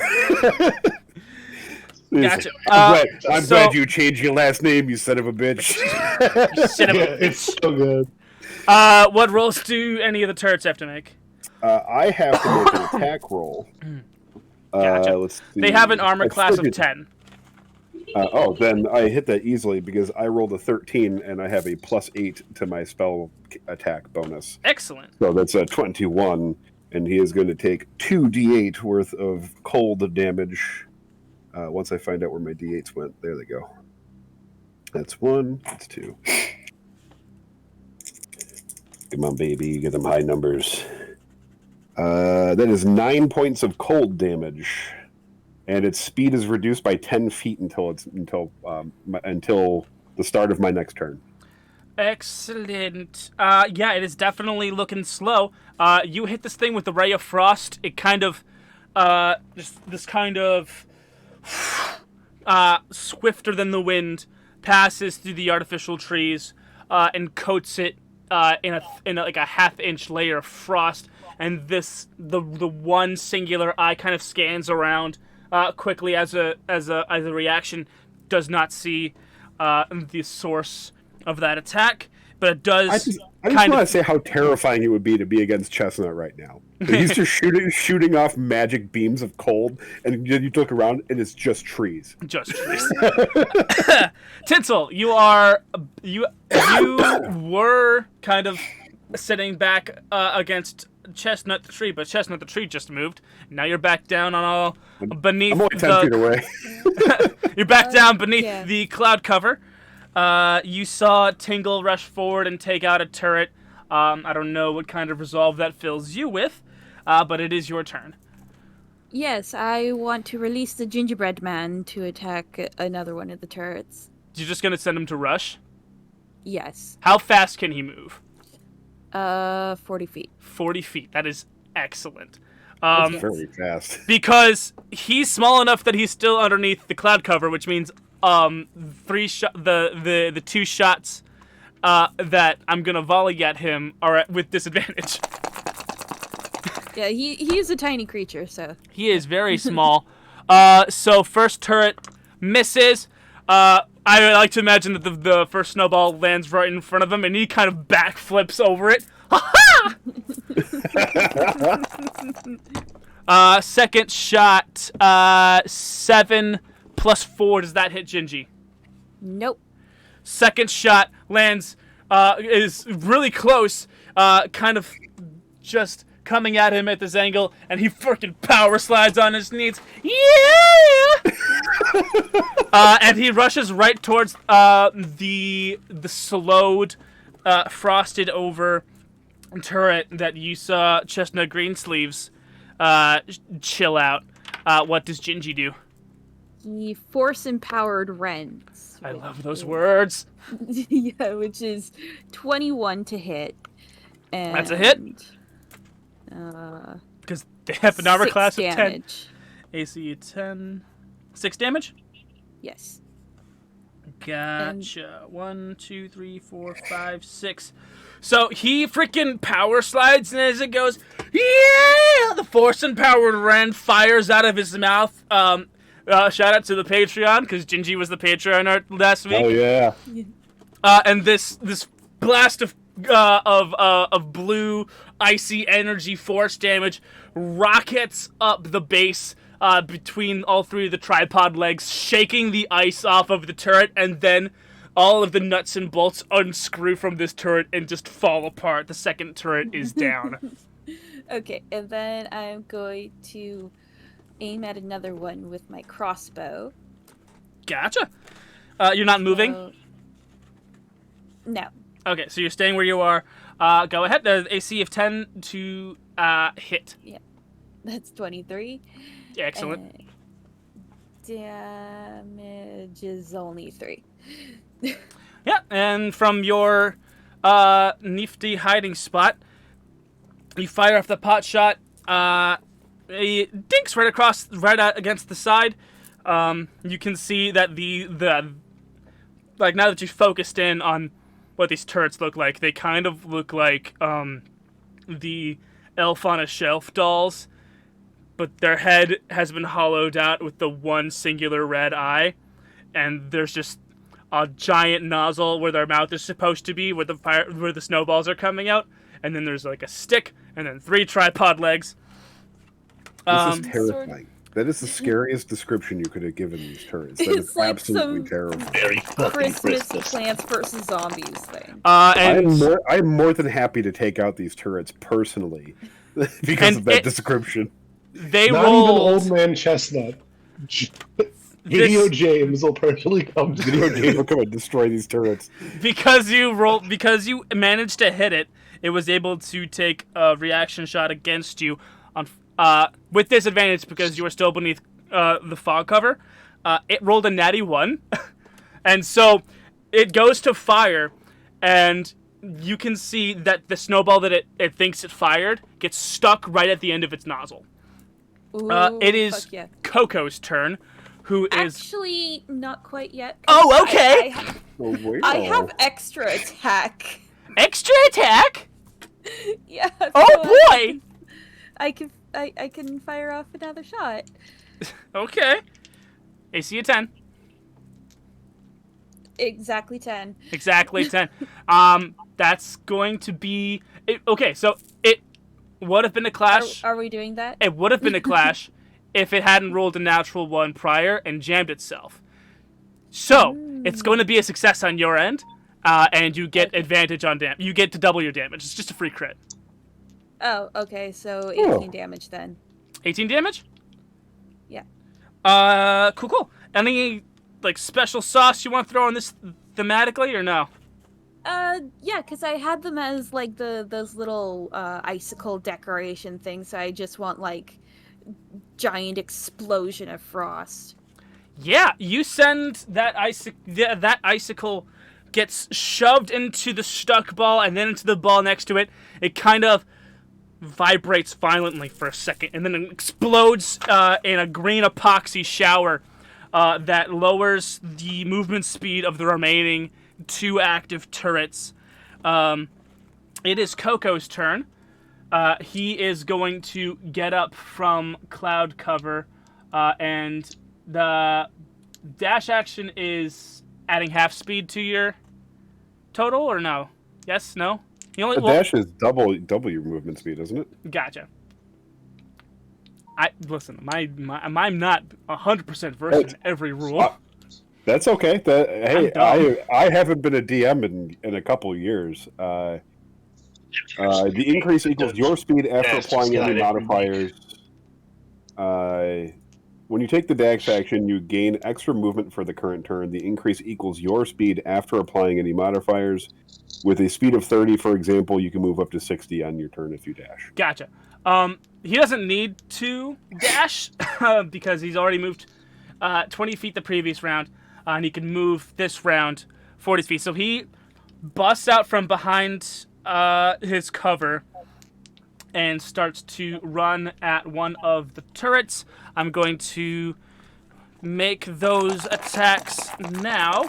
Gotcha. I'm glad you changed your last name, you son of a bitch. You son of a It's bitch. so good. What rolls do any of the turrets have to make? I have to make an attack roll. Gotcha. Let's see. They have an armor I class of figured- 10. then I hit that easily because I rolled a 13 and I have a +8 to my spell attack bonus. Excellent. So that's a 21, and he is going to take 2d8 worth of cold damage. Once I find out where my d8s went, there they go. That's 1. That's 2. Come on, baby, get them high numbers. That is 9 points of cold damage, and its speed is reduced by 10 feet until the start of my next turn. Excellent. Yeah, it is definitely looking slow. You hit this thing with the ray of frost. It kind of, this kind of, swifter than the wind, passes through the artificial trees, and coats it in a like a half-inch layer of frost. And the one singular eye kind of scans around quickly as a reaction, does not see the source of that attack, but it does. I just want to say how terrifying it would be to be against Chestnut right now. He's just shooting off magic beams of cold, and you look around, and it's just trees. Just trees. Tinsel, you were kind of sitting back against Chestnut the tree, but Chestnut the tree just moved. Now you're back down on all beneath. I'm only 10 feet away. You're back down beneath Yeah. the cloud cover. You saw Tingle rush forward and take out a turret. I don't know what kind of resolve that fills you with, but it is your turn. Yes, I want to release the gingerbread man to attack another one of the turrets. You're just gonna send him to rush? Yes. How fast can he move? 40 feet. 40 feet. That is excellent. Yes. Very fast. Because he's small enough that he's still underneath the cloud cover, which means the two shots that I'm gonna volley at him are with disadvantage. Yeah, he is a tiny creature, so. He is very small. So first turret misses. I like to imagine that the first snowball lands right in front of him, and he kind of backflips over it. Second shot, 7 plus 4. Does that hit Gingy? Nope. Second shot lands, is really close, kind of just coming at him at this angle, and he freaking power slides on his knees. Yeah! And he rushes right towards the slowed, frosted over turret that you saw Chestnut Greensleeves chill out. What does Gingy do? He force-empowered rends. I love those words. Yeah, which is 21 to hit. And, That's a hit. Because they have an armor 6 class of 10. damage. AC 10. 6 damage? Yes. Gotcha. 1, 2, 3, 4, 5, 6. So he freaking power slides, and as it goes, yeah! The force empowered Ren fires out of his mouth. Shout out to the Patreon, because Gingy was the Patreon last week. Oh yeah. And this blast of blue icy energy force damage rockets up the base between all three of the tripod legs, shaking the ice off of the turret, and then all of the nuts and bolts unscrew from this turret and just fall apart. The second turret is down. Okay, and then I'm going to aim at another one with my crossbow. Gotcha. You're not moving? So... No. Okay, so you're staying where you are. Go ahead. There's AC of 10 to hit. Yeah. That's 23. Excellent. Damage is only 3. Yeah, and from your nifty hiding spot, you fire off the pot shot. It dinks right out against the side. You can see that the like now that you've focused in on what these turrets look like, they kind of look like the Elf on a Shelf dolls, but their head has been hollowed out with the one singular red eye, and there's just a giant nozzle where their mouth is supposed to be, where the snowballs are coming out, and then there's like a stick, and then 3 tripod legs. This is terrifying. That is the scariest description you could have given these turrets. That is like absolutely some terrible. Very fucking Christmas Christmas. Plants vs. Zombies thing. I'm more than happy to take out these turrets personally because of that description. They Not rolled, even Old Man Chestnut. Video James will personally come to Video James will come and destroy these turrets. because you managed to hit it. It was able to take a reaction shot against you on with disadvantage because you were still beneath the fog cover. It rolled a natty 1, and so it goes to fire, and you can see that the snowball that it thinks it fired gets stuck right at the end of its nozzle. Ooh, It is fuck yeah. Coco's turn, who is... Actually, not quite yet. 'Cause Oh, okay. I have extra attack. Extra attack? Yeah. Oh, so boy! I can fire off another shot. Okay. AC of 10. Exactly 10. Exactly 10. That's going to be... okay, so it would have been a clash. Are we doing that? It would have been a clash if it hadn't rolled a natural 1 prior and jammed itself. So, it's going to be a success on your end, and you get advantage on damage. You get to double your damage. It's just a free crit. Oh, okay, so 18 damage then. 18 damage? Yeah. Cool. Any, like, special sauce you want to throw on this thematically, or no? Yeah, because I had them as, like, those little, icicle decoration things, so I just want, like, giant explosion of frost. Yeah, you send that icicle gets shoved into the stuck ball and then into the ball next to it. It kind of vibrates violently for a second and then it explodes in a green epoxy shower that lowers the movement speed of the remaining 2 active turrets. It is Coco's turn. He is going to get up from cloud cover, and the dash action is adding half speed to your total, or no? Yes, no? You only, Dash is double your movement speed, isn't it? Gotcha. Listen. I'm not 100% versed in every rule. That's okay. I haven't been a DM in a couple of years. The increase equals your speed after applying any modifiers. When you take the dash action, you gain extra movement for the current turn. The increase equals your speed after applying any modifiers. With a speed of 30, for example, you can move up to 60 on your turn if you dash. Gotcha. He doesn't need to dash because he's already moved 20 feet the previous round, and he can move this round 40 feet. So he busts out from behind his cover and starts to run at one of the turrets. I'm going to make those attacks now.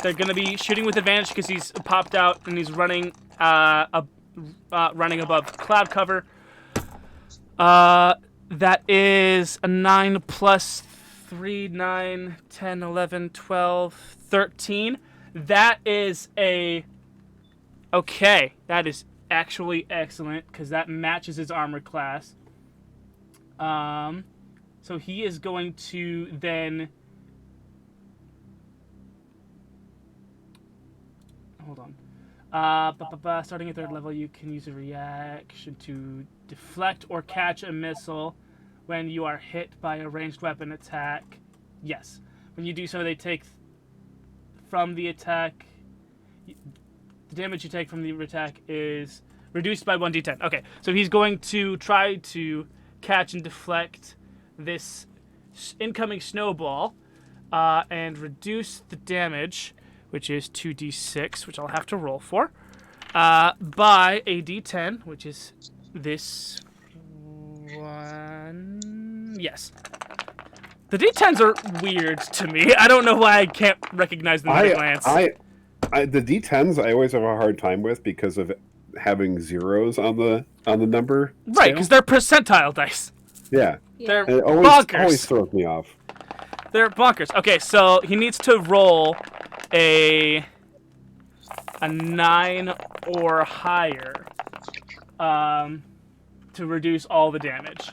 They're going to be shooting with advantage because he's popped out and he's running running above cloud cover. That is a 9 plus 3, 9, 10, 11, 12, 13. That is a... Okay, that is actually excellent because that matches his armor class. So he is going to then... Hold on. Starting at 3rd level, you can use a reaction to deflect or catch a missile when you are hit by a ranged weapon attack. Yes. When you do so, they take from the attack... The damage you take from the attack is reduced by 1d10. Okay, so he's going to try to catch and deflect this incoming snowball and reduce the damage which is 2d6, which I'll have to roll for, by a d10, which is this one. Yes. The d10s are weird to me. I don't know why I can't recognize them at a glance. The d10s I always have a hard time with because of having zeros on the number. Right, because they're percentile dice. Yeah. They're And it bonkers. always throws me off. They're bonkers. Okay, so he needs to roll a 9 or higher to reduce all the damage.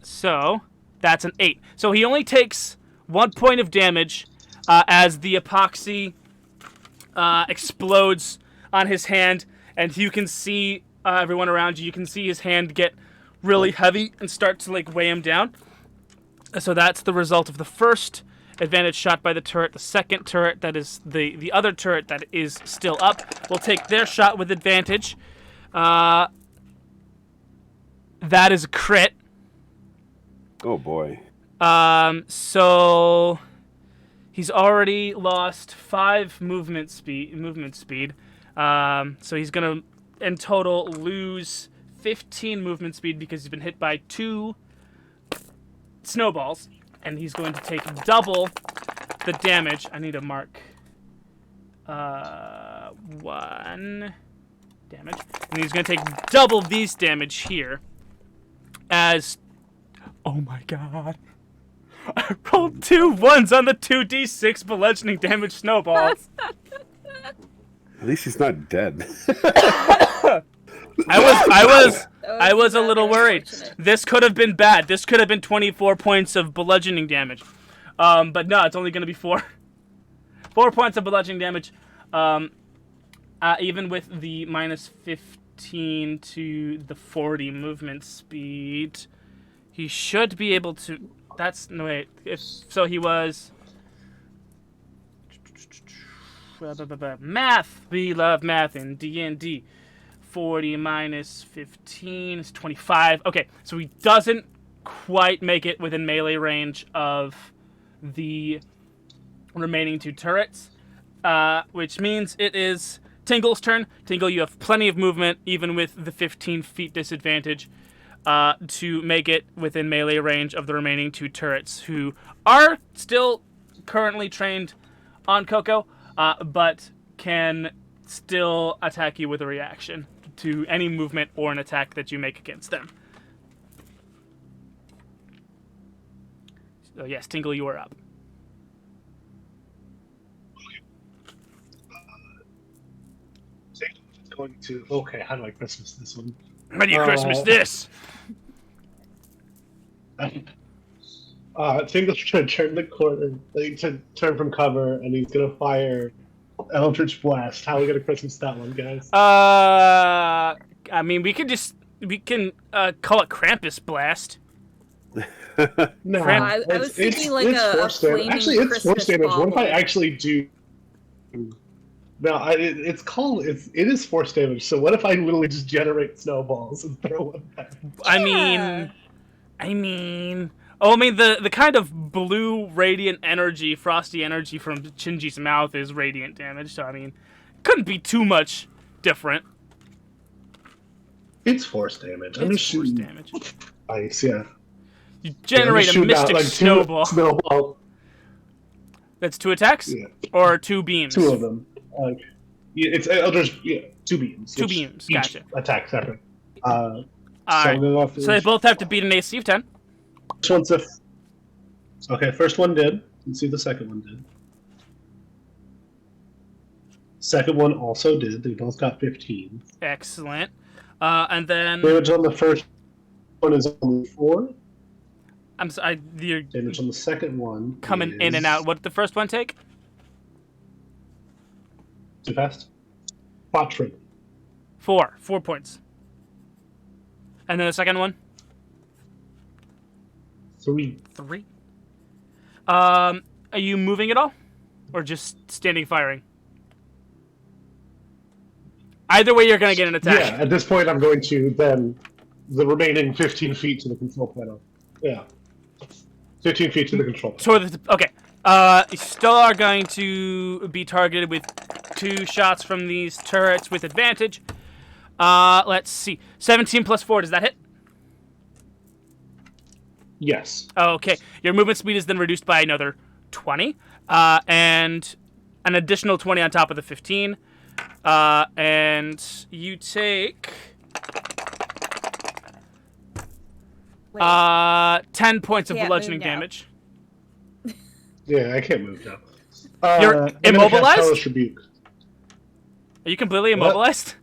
So that's an 8. So he only takes 1 point of damage as the epoxy explodes on his hand, and you can see everyone around you. You can see his hand get really heavy and start to like weigh him down. So that's the result of the first advantage shot by the turret. The second turret, that is the other turret that is still up, will take their shot with advantage. That is a crit. Oh boy. So he's already lost 5 movement speed. So he's gonna in total lose 15 movement speed because he's been hit by 2 snowballs, and he's going to take double the damage. I need to mark 1 damage, and he's going to take double these damage here. As oh my god, I rolled 2 1s on the 2d6 bludgeoning damage snowballs. At least he's not dead. I was a little worried. This could have been bad. This could have been 24 points of bludgeoning damage. But no, it's only going to be 4. 4 points of bludgeoning damage. Even with the minus 15 to the 40 movement speed, he should be able to... No, wait. So he was... Math! We love math in D&D. 40 minus 15 is 25. Okay, so he doesn't quite make it within melee range of the remaining 2 turrets, which means it is Tingle's turn. Tingle, you have plenty of movement, even with the 15 feet disadvantage, to make it within melee range of the remaining 2 turrets, who are still currently trained on Coco, but can still attack you with a reaction to any movement or an attack that you make against them. So yes, Tingle, you are up. Going to... Okay, how do I Christmas this one? How do you Christmas this? Tingle's going to turn the corner, to turn from cover, and he's going to fire Eldritch Blast. How are we going to Christmas that one, guys? I mean, we can call it Krampus Blast. No, I was thinking like a flaming Actually, it's Christmas force damage. What if I ball. actually do... No, it is force damage, so what if I literally just generate snowballs and throw them back? I mean, the kind of blue radiant energy, frosty energy from Shinji's mouth is radiant damage, so I mean, couldn't be too much different. It's force damage. I'm just force shooting damage. ice, yeah. You generate a mystic snowball. Snowball. That's 2 attacks? Yeah. Or 2 beams? 2 of them. It's Eldritch, 2 beams. 2 beams, Each gotcha. attack separate. Alright, So they both have to beat an AC of 10. First one's okay, first one did. Let's see if the second one did. Second one also did. They both got 15. Excellent. And then... Damage on the first one is only 4. I'm sorry, you're Damage on the second one coming in and out. What did the first one take? Too fast? 4. 4 points. And then the second one? 3. 3. Are you moving at all? Or just standing firing? Either way, you're going to get an attack. Yeah, at this point, I'm going to then the remaining 15 feet to the control panel. Yeah. 15 feet to the control panel. Okay. You still are going to be targeted with 2 shots from these turrets with advantage. Let's see. 17 plus 4, does that hit? Yes. Okay. Your movement speed is then reduced by another 20. And an additional 20 on top of the 15. And you take... Wait, 10 points of Can't bludgeoning move now. damage. Yeah, I can't move now. You're I'm gonna cast immobilized? Hellish Rebuke. Are you completely What? immobilized?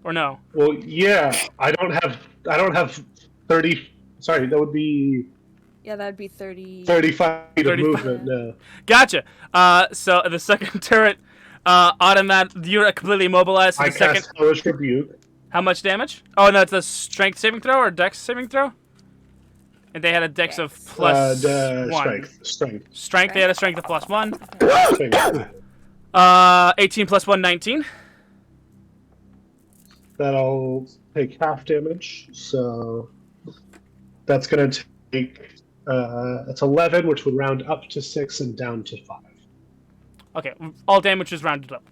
Or no? Well, yeah, I don't have 30. Sorry, that would be yeah, that'd be 30. 35 feet of 35. movement. No. Gotcha. So the second turret, you're completely immobilized. So I the second, cast Hellish Rebuke. how much damage? Oh, no, it's a strength saving throw or dex saving throw? And they had a dex of plus 1. Strength. Strength, they had a strength of plus 1. Strength. 18 plus 1, 19. That'll take half damage, so that's going to take it's 11, which would round up to 6 and down to 5. Okay, all damage is rounded up.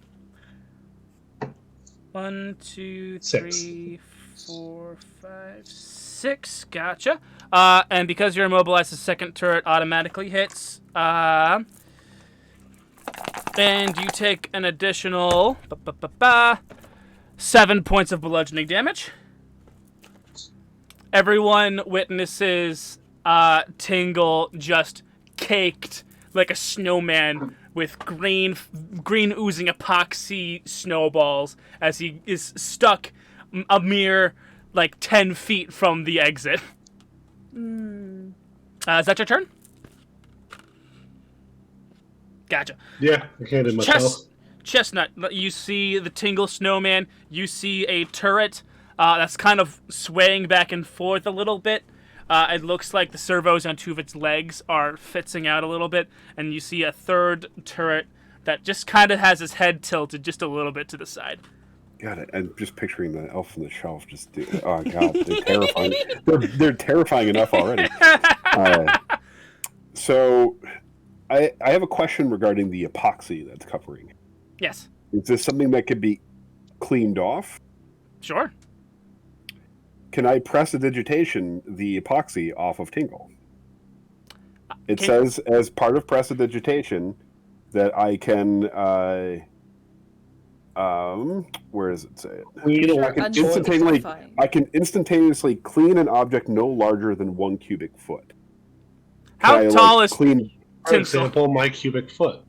1, 2, 3, 4, 5, 6. Gotcha. And because you're immobilized, the second turret automatically hits. And you take an additional 7 points of bludgeoning damage. Everyone witnesses Tingle just caked like a snowman with green oozing epoxy snowballs as he is stuck a mere 10 feet from the exit. Is that your turn? Gotcha. Yeah, I can't do much else. Chestnut, you see the Tingle snowman. You see a turret that's kind of swaying back and forth a little bit. It looks like the servos on 2 of its legs are fitzing out a little bit. And you see a third turret that just kind of has his head tilted just a little bit to the side. God, I'm just picturing the elf on the shelf. Oh God, they're terrifying. They're terrifying enough already. So, I have a question regarding the epoxy that's covering. Yes. Is this something that could be cleaned off? Sure. Can I prestidigitation the epoxy off of Tingle? It says as part of prestidigitation that I can. Where does it say it? I can instantaneously clean an object no larger than 1 cubic foot. How tall is For Tinsel? example, my cubic foot.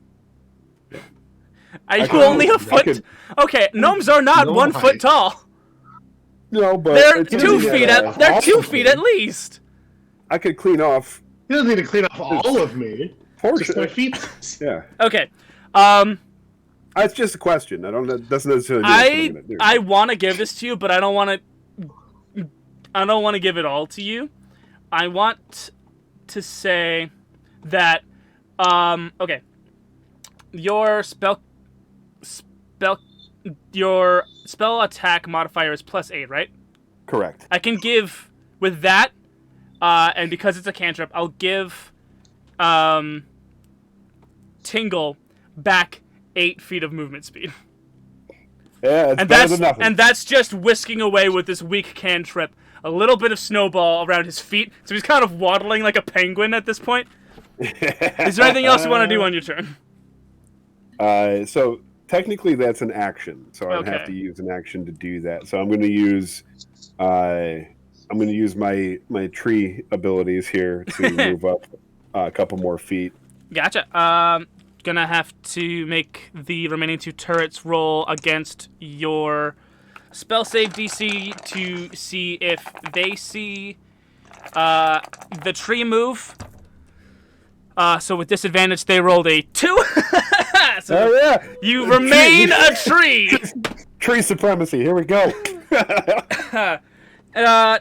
Are you only a foot? Okay, gnomes are not No 1 foot height. tall. No, but They're it's 2 feet at. They're 2 feet at least. I could clean off. You don't need to clean off all of me. Just my Portion. feet. Yeah, Okay. it's just a question. I don't. That doesn't necessarily. mean that's what I'm gonna do. I want to give this to you, but I don't want to. I don't want to give it all to you. I want to say that. Okay. Your spell attack modifier is +8, right? Correct. I can give with that, and because it's a cantrip, I'll give Tingle back 8 feet of movement speed. Yeah, it's better than nothing. And that's just whisking away with this weak cantrip. A little bit of snowball around his feet, so he's kind of waddling like a penguin at this point. Is there anything else you want to do on your turn? So technically that's an action, so I'd Okay. have to use an action to do that. So I'm going to use my tree abilities here to move up a couple more feet. Gotcha. Gonna have to make the remaining 2 turrets roll against your spell save DC to see if they see the tree move. So with disadvantage, they rolled a 2. So yeah! you remain a tree. Tree supremacy, here we go!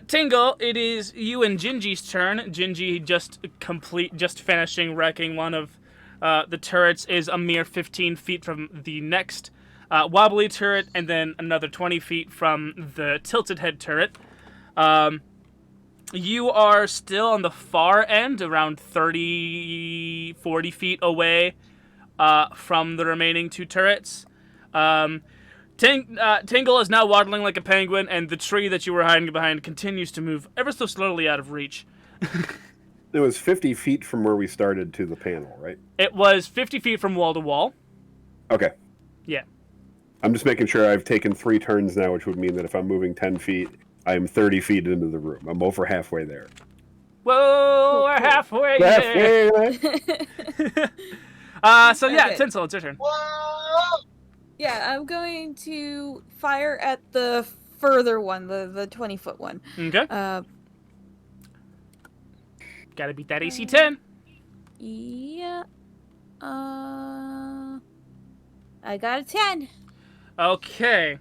Tingle, it is you and Gingy's turn. Gingy just finishing wrecking one of the turrets, is a mere 15 feet from the next wobbly turret, and then another 20 feet from the tilted head turret. You are still on the far end, around 30, 40 feet away from the remaining two turrets. Tingle is now waddling like a penguin, and the tree that you were hiding behind continues to move ever so slowly out of reach. It was 50 feet from where we started to the panel, right? It was 50 feet from wall to wall. Okay. Yeah. I'm just making sure I've taken 3 turns now, which would mean that if I'm moving 10 feet, I am 30 feet into the room. I'm over halfway there. Whoa, we're halfway there. So yeah, Okay. Tinsel, it's your turn. Yeah, I'm going to fire at the further one, the 20-foot one. Okay. Gotta beat that AC 10. Yeah. I got a 10. Okay.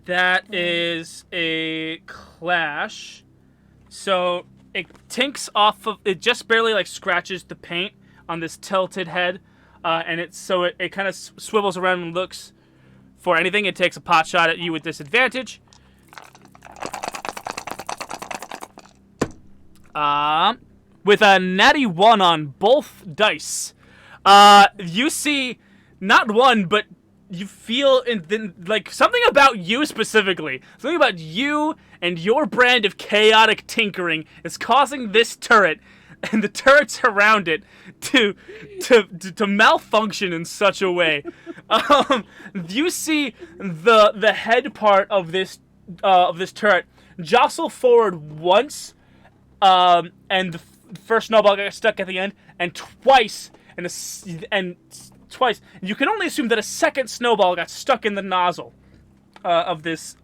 That is a clash. So it tinks off of it, just barely like scratches the paint on this tilted head, and it kind of swivels around and looks for anything. It takes a pot shot at you with disadvantage. With a natty 1 on both dice, you see not one, but you feel like something about you specifically. Something about you and your brand of chaotic tinkering is causing this turret and the turrets around it to malfunction in such a way. You see the head part of this turret jostle forward once, and the first snowball got stuck at the end, and twice, and twice. You can only assume that a second snowball got stuck in the nozzle of this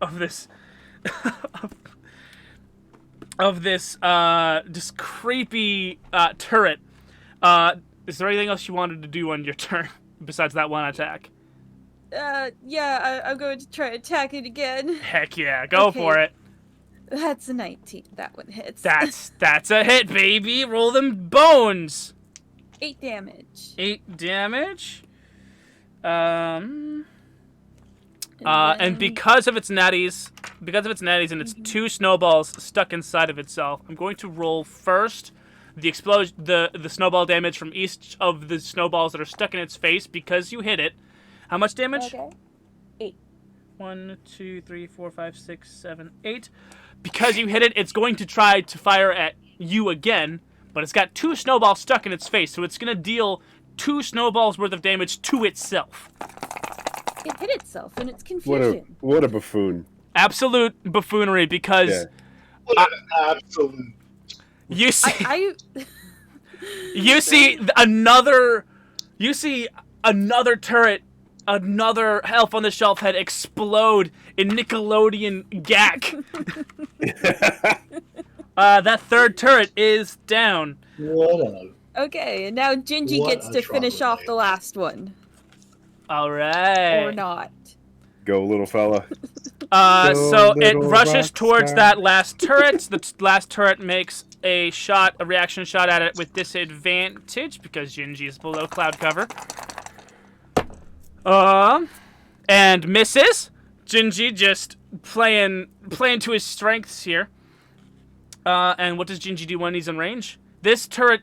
just creepy turret. Is there anything else you wanted to do on your turn besides that one attack? Yeah, I'm going to try to attack it again. Heck yeah, go for it. That's a 19. That one hits. That's a hit, baby. Roll them bones. 8 damage. 8 damage. And And because of its natties and its 2 snowballs stuck inside of itself, I'm going to roll first the explosion, the snowball damage from each of the snowballs that are stuck in its face because you hit it. How much damage? Okay. 8. 1, 2, 3, 4, 5, 6, 7, 8. Because you hit it, it's going to try to fire at you again, but it's got 2 snowballs stuck in its face, so it's going to deal 2 snowballs worth of damage to itself. It hit itself in its confusion. What a buffoon. Absolute buffoonery, because Yeah. What an absolute. you see I you see another turret, another elf on the shelf head explode in Nickelodeon gack. That third turret is down. What a. Okay, and now Gingy What gets a to finish off troglodyte. the last one. All right. Or not. Go, little fella. So it little rushes rock towards star. that last turret. The last turret makes a reaction shot at it with disadvantage because Gingy is below cloud cover. And misses. Gingy just playing to his strengths here. And what does Gingy do when he's in range? This turret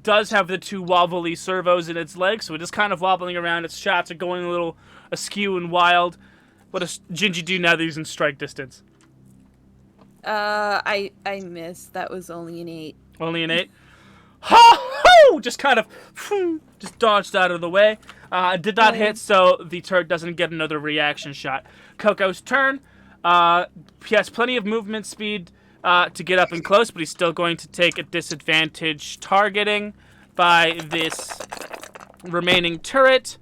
does have the 2 wobbly servos in its legs, so it is kind of wobbling around. Its shots are going a little askew and wild. What does Gingy do now that he's in strike distance? I missed. That was only an 8. Only an 8. Ha-ho! Just kind of just dodged out of the way. Did not hit, so the turret doesn't get another reaction shot. Coco's turn. He has plenty of movement speed to get up and close, but he's still going to take a disadvantage targeting by this remaining turret.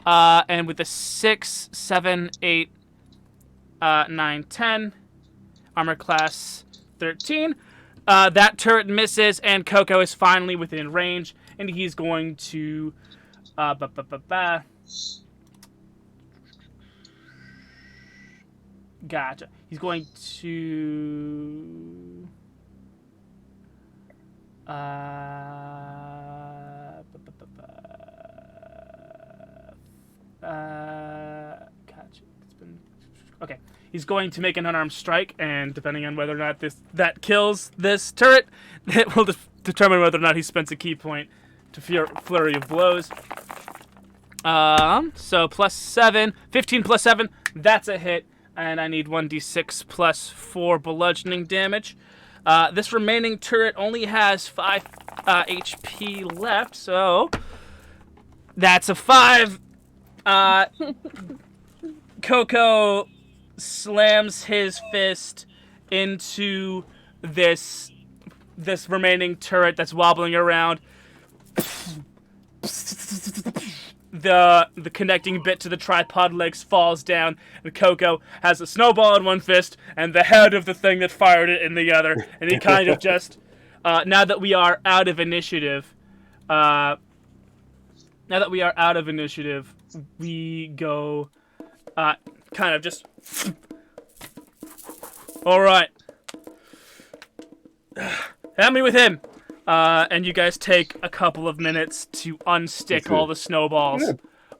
And with a 6, 7, 8, 9, 10, armor class 13, that turret misses, and Coco is finally within range, and he's going to... Gotcha. He's going to... Gotcha. Okay. He's going to make an unarmed strike, and depending on whether or not that kills this turret, it will determine whether or not he spends a key point to flurry of blows. So plus 7, 15 plus 7, that's a hit, and I need 1d6 plus 4 bludgeoning damage. This remaining turret only has 5 HP left, so that's a 5. Coco slams his fist into this remaining turret that's wobbling around. The connecting bit to the tripod legs falls down, and Coco has a snowball in one fist and the head of the thing that fired it in the other. And he kind of just, now that we are out of initiative, we go, kind of just, all right, help me with him. And you guys take a couple of minutes to unstick all the snowballs. Yeah.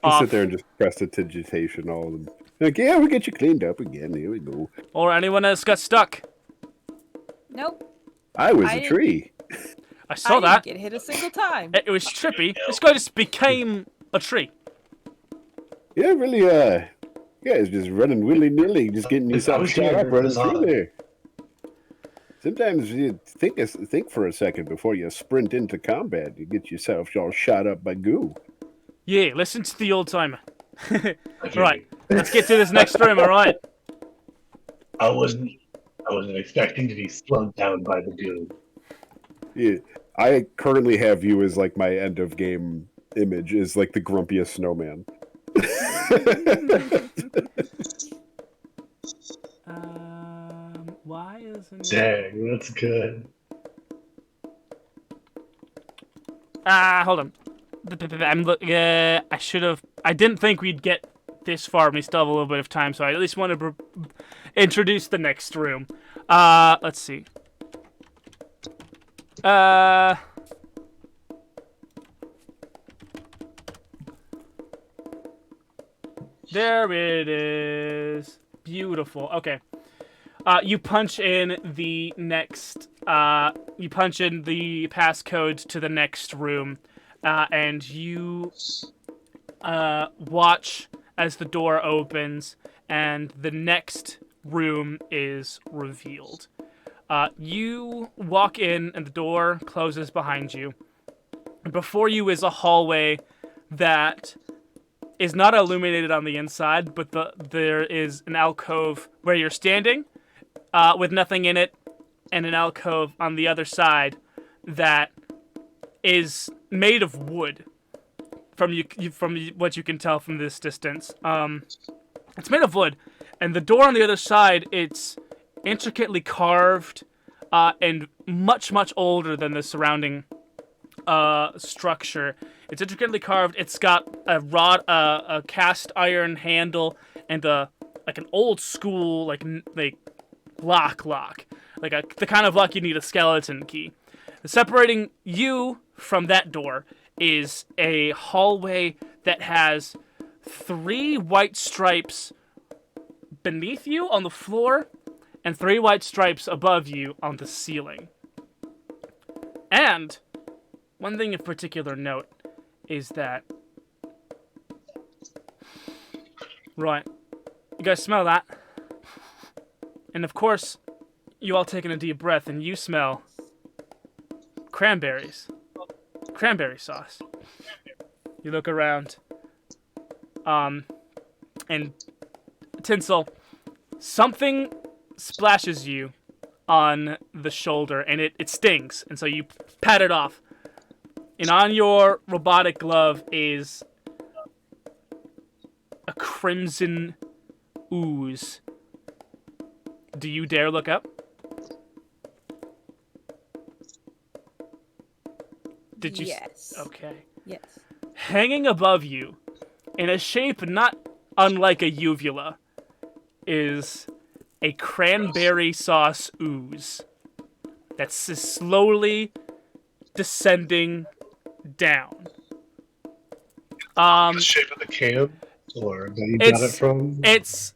Just sit there and just prestidigitation all of them. Like, yeah, we'll get you cleaned up again. Here we go. Or anyone else got stuck. Nope. I was a tree. I saw I that. didn't get hit a single time. It was trippy. This guy just became a tree. Yeah, really, guys just running willy-nilly, just getting yourself shot up running through there. Sometimes you think for a second before you sprint into combat. You get yourself all shot up by goo. Yeah, listen to the old timer. Right, let's get to this next room, alright? I wasn't expecting to be slowed down by the goo. Yeah, I currently have you as like my end of game image is like the grumpiest snowman. Why isn't Dang, that's good. hold on. I didn't think we'd get this far. We still have a little bit of time, so I at least want to introduce the next room. Let's see. There it is. Beautiful. Okay. You punch in the passcode to the next room, and you watch as the door opens and the next room is revealed. You walk in and the door closes behind you. Before you is a hallway that is not illuminated on the inside, but there is an alcove where you're standing with nothing in it, and an alcove on the other side that is made of wood. From what you can tell from this distance, it's made of wood, and the door on the other side, it's intricately carved and much older than the surrounding structure. It's intricately carved. It's got a cast iron handle and an old school like lock, like the kind of lock you need a skeleton key. Separating you from that door is a hallway that has 3 white stripes beneath you on the floor and 3 white stripes above you on the ceiling. And one thing of particular note is that... Right. You guys smell that? And of course, you all taking a deep breath and you smell cranberries. Cranberry sauce. You look around. And Tinsel, something splashes you on the shoulder and it stings. And so you pat it off. And on your robotic glove is a crimson ooze. Do you dare look up? Did you? Yes. Okay. Yes. Hanging above you, in a shape not unlike a uvula, is a cranberry sauce ooze that's slowly descending down. The shape of the can, or that you got it from. It's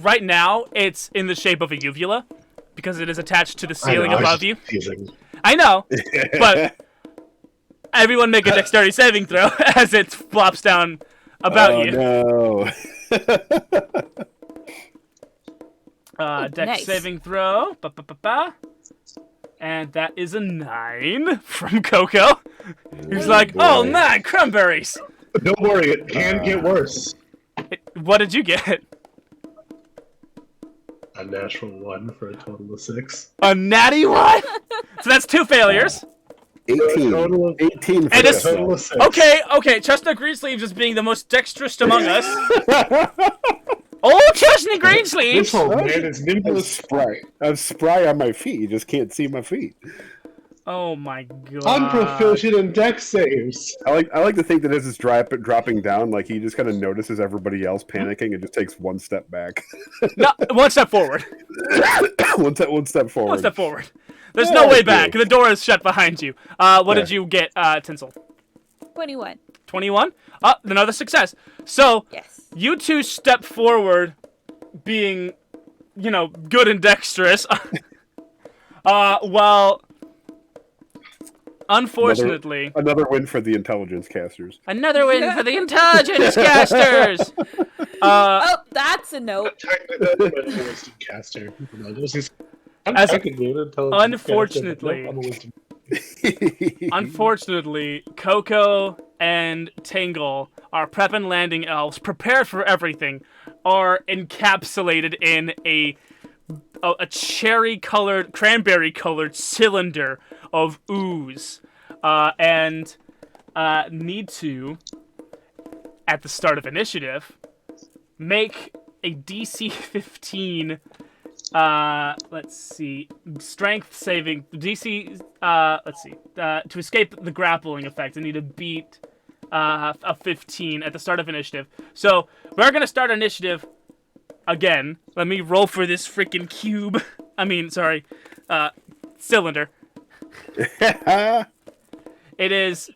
right now it's in the shape of a uvula because it is attached to the ceiling above you. Teasing. I know, but everyone make a dexterity saving throw as it flops down about you. No. Dex nice. saving throw. Ba-ba-ba-ba. And that is a 9 from Coco. He's like, boy. oh man, cranberries. Don't worry, it can get worse. What did you get? A natural 1 for a total of 6. A natty 1? So that's 2 failures. 18. Total of- 18 for And it's- this Total one. of 6. Okay, Chestnut Greensleeves is being the most dexterous among us. Oh, Chestnut This Greensleeves! whole man is I'm nimble. spry. I'm spry on my feet. You just can't see my feet. Oh my god. I'm proficient in dex saves. I like to think that as it's dropping down, like he just kind of notices everybody else panicking and just takes one step back. No, one step forward. one step forward. One step forward. There's no Yeah, way okay. back. The door is shut behind you. What did Yeah. you get, Tinsel? 21. 21? Another success. So, Yes. you two step forward, being, good and dexterous. While, unfortunately, Another win for the intelligence casters. another win for the intelligence casters. Oh, that's a note. Technically, I'm a wisdom caster. As- Unfortunately. Unfortunately, Coco and Tangle, our prep and landing elves, prepared for everything, are encapsulated in a cherry-colored, cranberry-colored cylinder of ooze, and need to, at the start of initiative, make a DC 15. Let's see. Strength saving DC. Let's see. To escape the grappling effect, I need to beat a 15 at the start of initiative. So we're gonna start initiative again. Let me roll for this freaking cube. Cylinder. It is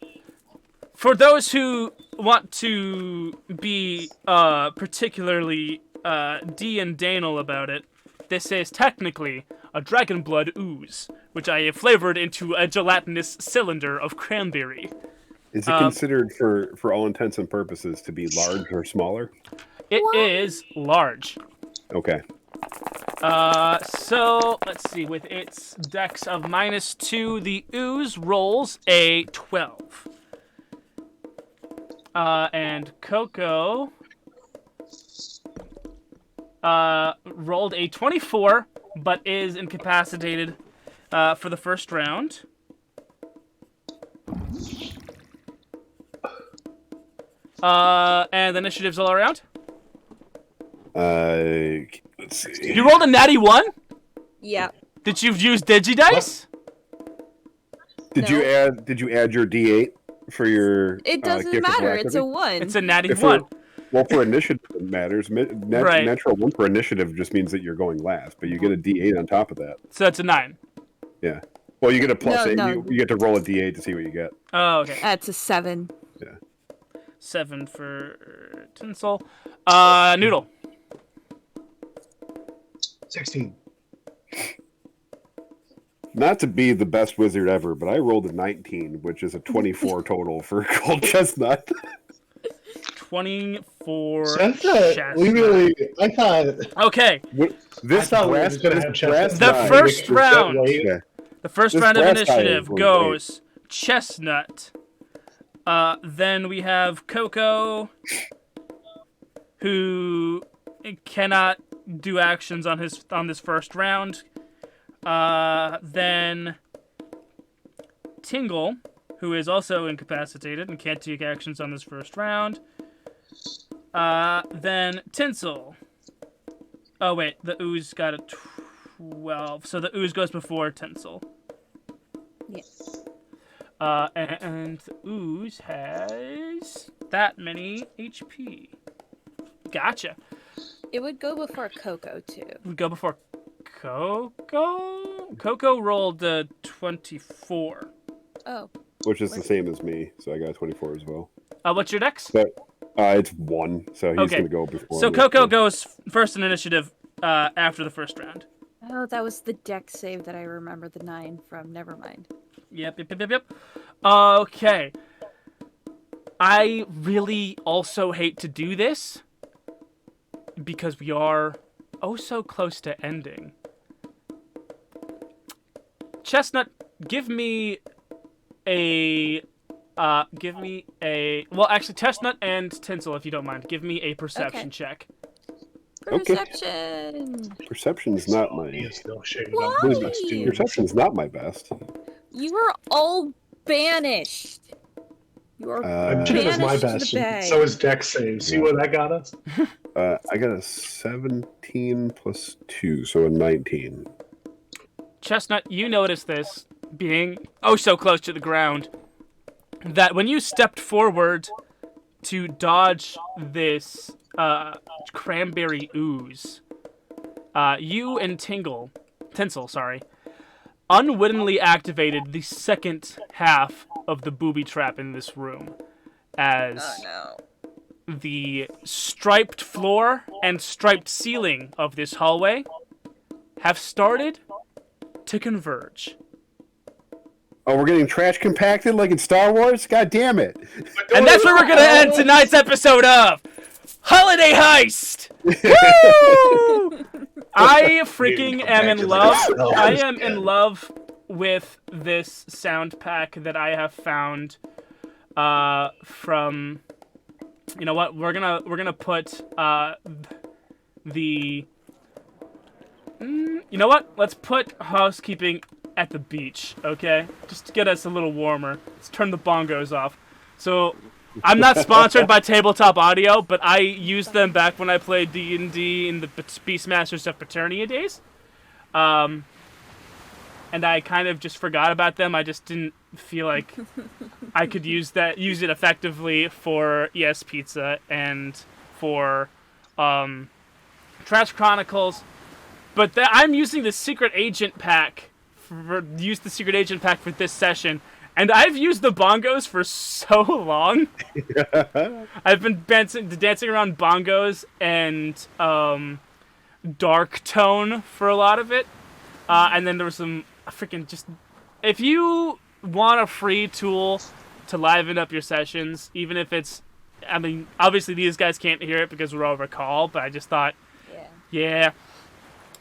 for those who want to be particularly D and Danal about it. This is technically a dragon blood ooze, which I have flavored into a gelatinous cylinder of cranberry. Is it considered, for all intents and purposes, to be large or smaller? It is large. Okay. So let's see. With its dex of -2, the ooze rolls a 12. And Coco rolled a 24, but is incapacitated for the first round. And the initiatives all around. Let's see. You rolled a natty 1? Yeah. Did you use Digidice? Did you add your D8 for your? It doesn't gift of matter. It's a alacrity? 1. It's a natty If 1. Well, for initiative, it matters. Right. Natural 1 for initiative just means that you're going last, but you get a D8 on top of that. So that's a 9. Yeah. Well, you get a plus No, 8. no. You get to roll a D8 to see what you get. Oh, okay. That's a 7. 7 for Tinsel. Noodle. 16. Not to be the best wizard ever, but I rolled a 19, which is a 24 total for Gold Chestnut. 24 That's chestnut. I thought. Okay. This I thought we were brass, just gonna this have brass chestnut. The die- first round. Yeah. The first This round of brass guy initiative is going goes Chestnut. Then we have Coco, who cannot do actions on this first round. Then Tingle, who is also incapacitated and can't take actions on this first round. Then Tinsel. Oh wait, the ooze got a 12, so the ooze goes before Tinsel. Yes. And the ooze has that many HP. Gotcha. It would go before Coco, too. We go before Coco. Coco rolled the 24. Oh. Which is the same as me, so I got a 24 as well. What's your dex? But It's 1, so he's Okay. going to go before So me. Coco goes first in initiative after the first round. Oh, that was the deck save that I remember the 9 from. Never mind. Yep. Okay. I really also hate to do this because we are oh so close to ending. Chestnut, give me a well, actually, Chestnut and Tinsel, if you don't mind, give me a perception Okay. check. Okay. Perception. Perception's not He my is still shaded Why? up with my students. perception's not my best. You are all banished. You are I'm doing as my banished to the best. bay. So is deck save. See where that got us? I got a 17 plus 2, so a 19. Chestnut, you notice this, being oh so close to the ground, that when you stepped forward to dodge this cranberry ooze, you and Tinsel, unwittingly activated the second half of the booby trap in this room, as Oh no. the striped floor and striped ceiling of this hallway have started to converge. Oh, we're getting trash compacted like in Star Wars? God damn it. And that's where we're gonna end tonight's episode of Holiday Heist! Woo! I freaking am in love. I am in love with this sound pack that I have found from, you know what, we're gonna put the you know what, let's put housekeeping at the beach, okay? Just to get us a little warmer. Let's turn the bongos off. So, I'm not sponsored by Tabletop Audio, but I used them back when I played D&D in the Beastmasters of Paternia days. And I kind of just forgot about them. I just didn't feel like I could use it effectively for ES Pizza and for Trash Chronicles. But I'm using the Secret Agent pack for this session, and I've used the bongos for so long. I've been dancing around bongos and dark tone for a lot of it, and then there was some freaking just. If you want a free tool to liven up your sessions, even if it's, I mean, obviously these guys can't hear it because we're over call, but I just thought, yeah.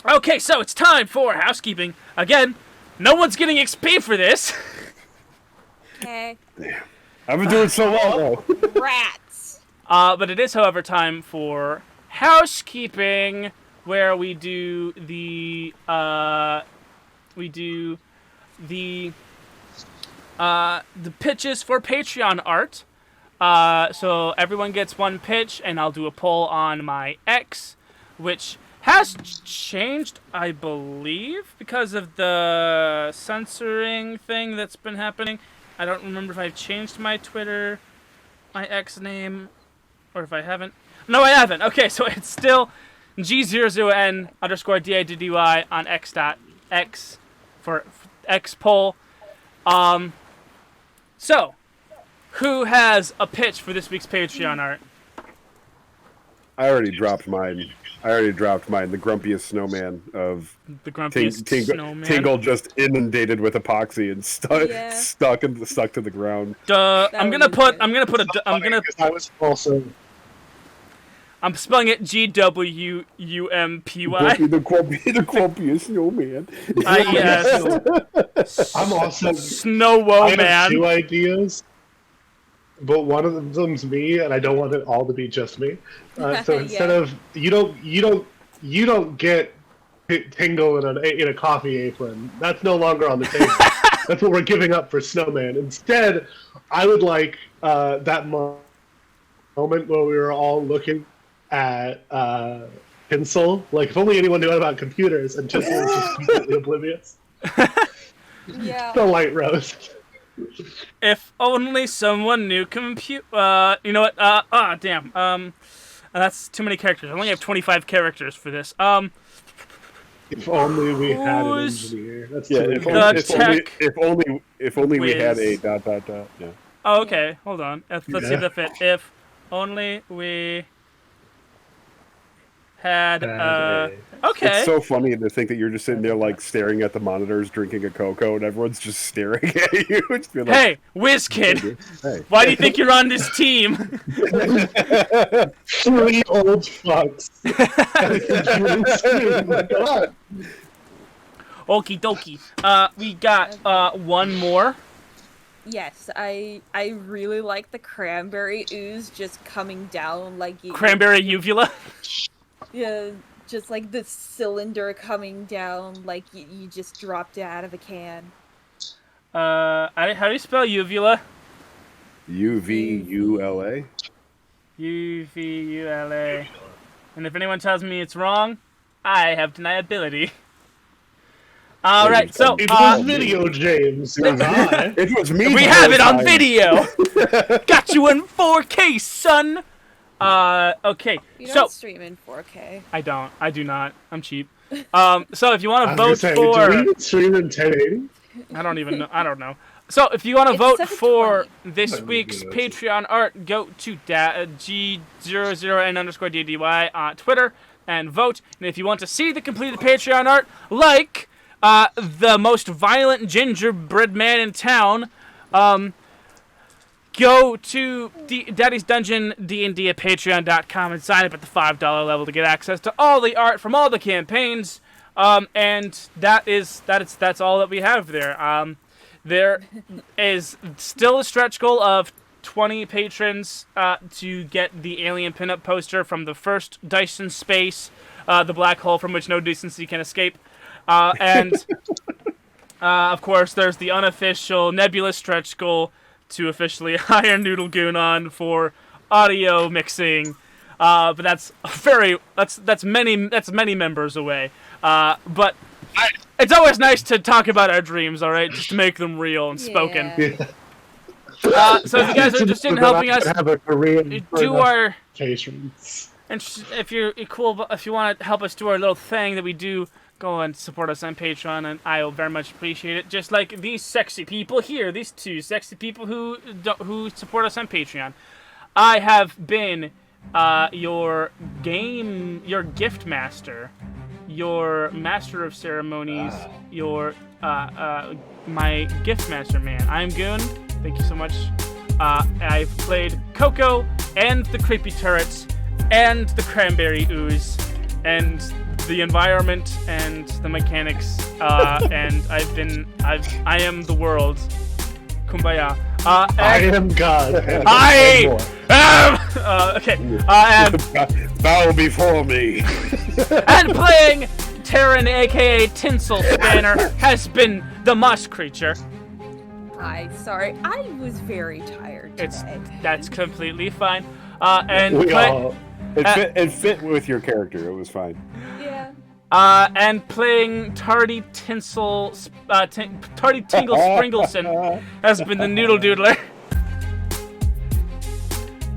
Okay, so it's time for housekeeping again. No one's getting XP for this. Okay. I've been doing so well, though. Rats. But it is, however, time for housekeeping, where we do the pitches for Patreon art. So everyone gets one pitch, and I'll do a poll on my X, which has changed, I believe, because of the censoring thing that's been happening. I don't remember if I've changed my Twitter, my X name, or if I haven't. No, I haven't. Okay, so it's still G00N_DADDY on X.X for X poll. So, who has a pitch for this week's Patreon art? I already dropped mine. The grumpiest snowman of The grumpiest snowman. Tingle just inundated with epoxy and stuck to the ground. I'm gonna put I was also I'm spelling it GWUMPY. The grumpiest snowman. Yes. I'm also Snow I have man. 2 ideas, but one of them's me, and I don't want it all to be just me. So instead of you don't get Tingle in a coffee apron. That's no longer on the table. That's what we're giving up for Snowman. Instead, I would like that moment where we were all looking at Tinsel. Like, if only anyone knew about computers, and Tinsel was just completely oblivious. Yeah. The light roast. If only someone knew you know what? Damn. That's too many characters. I only have 25 characters for this. If only we had an Who's engineer. That's Yeah, too if many. only we had a ... Whiz. Yeah. Oh, okay. Hold on. Let's see if that fit. If only we had Okay. okay. It's so funny to think that you're just sitting there like staring at the monitors, drinking a cocoa, and everyone's just staring at you. Just being like, Hey, whiz kid, hey. why do you think you're on this team? 3 old fucks. Oh my God. Okie dokie. We got one more. Yes, I really like the cranberry ooze just coming down like you. Cranberry uvula. Yeah, just like the cylinder coming down like you just dropped it out of a can. How do you spell uvula? UVULA. UVULA. And if anyone tells me it's wrong, I have deniability. All right, so It was video, James. It was I. It was me. we the have whole it on time. video. Got you in 4K, son. Okay. You So don't stream in 4K. I don't. I do not. I'm cheap. So if you want to I vote was gonna say, for, do we stream in 1080? I don't even know. I don't know. So if you want to It's vote 720. for this week's Patreon art, go to G00N_DDY on Twitter and vote. And if you want to see the completed Patreon art, like the most violent gingerbread man in town, go to Daddy's Dungeon D&D at patreon.com and sign up at the $5 level to get access to all the art from all the campaigns. And that's all that we have there. There is still a stretch goal of 20 patrons to get the alien pinup poster from the first Dyson Space, the black hole from which no decency can escape. And of course, there's the unofficial Nebula stretch goal to officially hire Noodle Goon on for audio mixing. But that's many members away. But it's always nice to talk about our dreams, all right, just to make them real and spoken. Yeah. So if you guys are interested in helping us have a Korean do our, patrons. and if you're cool, if you want to help us do our little thing that we do, go and support us on Patreon, and I will very much appreciate it. Just like these sexy people here, these two sexy people who support us on Patreon. I have been your gift master, your master of ceremonies, your my gift master man. I'm Goon. Thank you so much. I've played Coco and the creepy turrets and the cranberry ooze and the environment and the mechanics. And I am the world. Kumbaya. I am God. I am. Okay. And Bow before me. and playing Terran, aka Tinsel Spanner, has been the Musk Creature. Hi, sorry. I was very tired today. That's completely fine. And We all. It fit with your character. It was fine. Yeah. and playing Tardy Tingle Springleson has been the Noodle Doodler.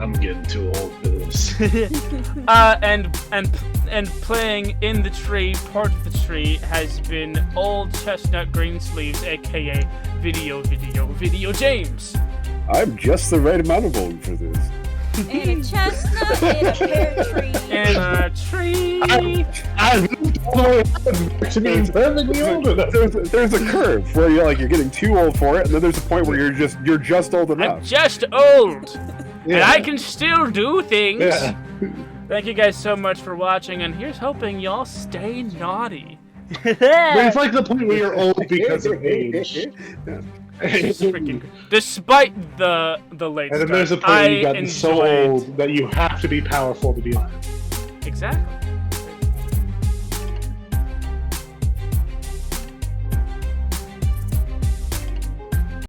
I'm getting too old for this. And playing in the tree, part of the tree, has been Old Chestnut Greensleeves, aka Video James. I'm just the right amount of old for this. And a chestnut in a pear tree. In a tree. I've moved all the way up to being perfectly old enough. There's a curve where you're getting too old for it, and then there's a point where you're just old enough. I'm just old. Yeah. And I can still do things. Yeah. Thank you guys so much for watching, and here's hoping y'all stay naughty. But it's like the point where you're old because of age. It's freaking good. Despite the late And then start, there's a point where you've gotten so old that you have to be powerful to be alive. Exactly.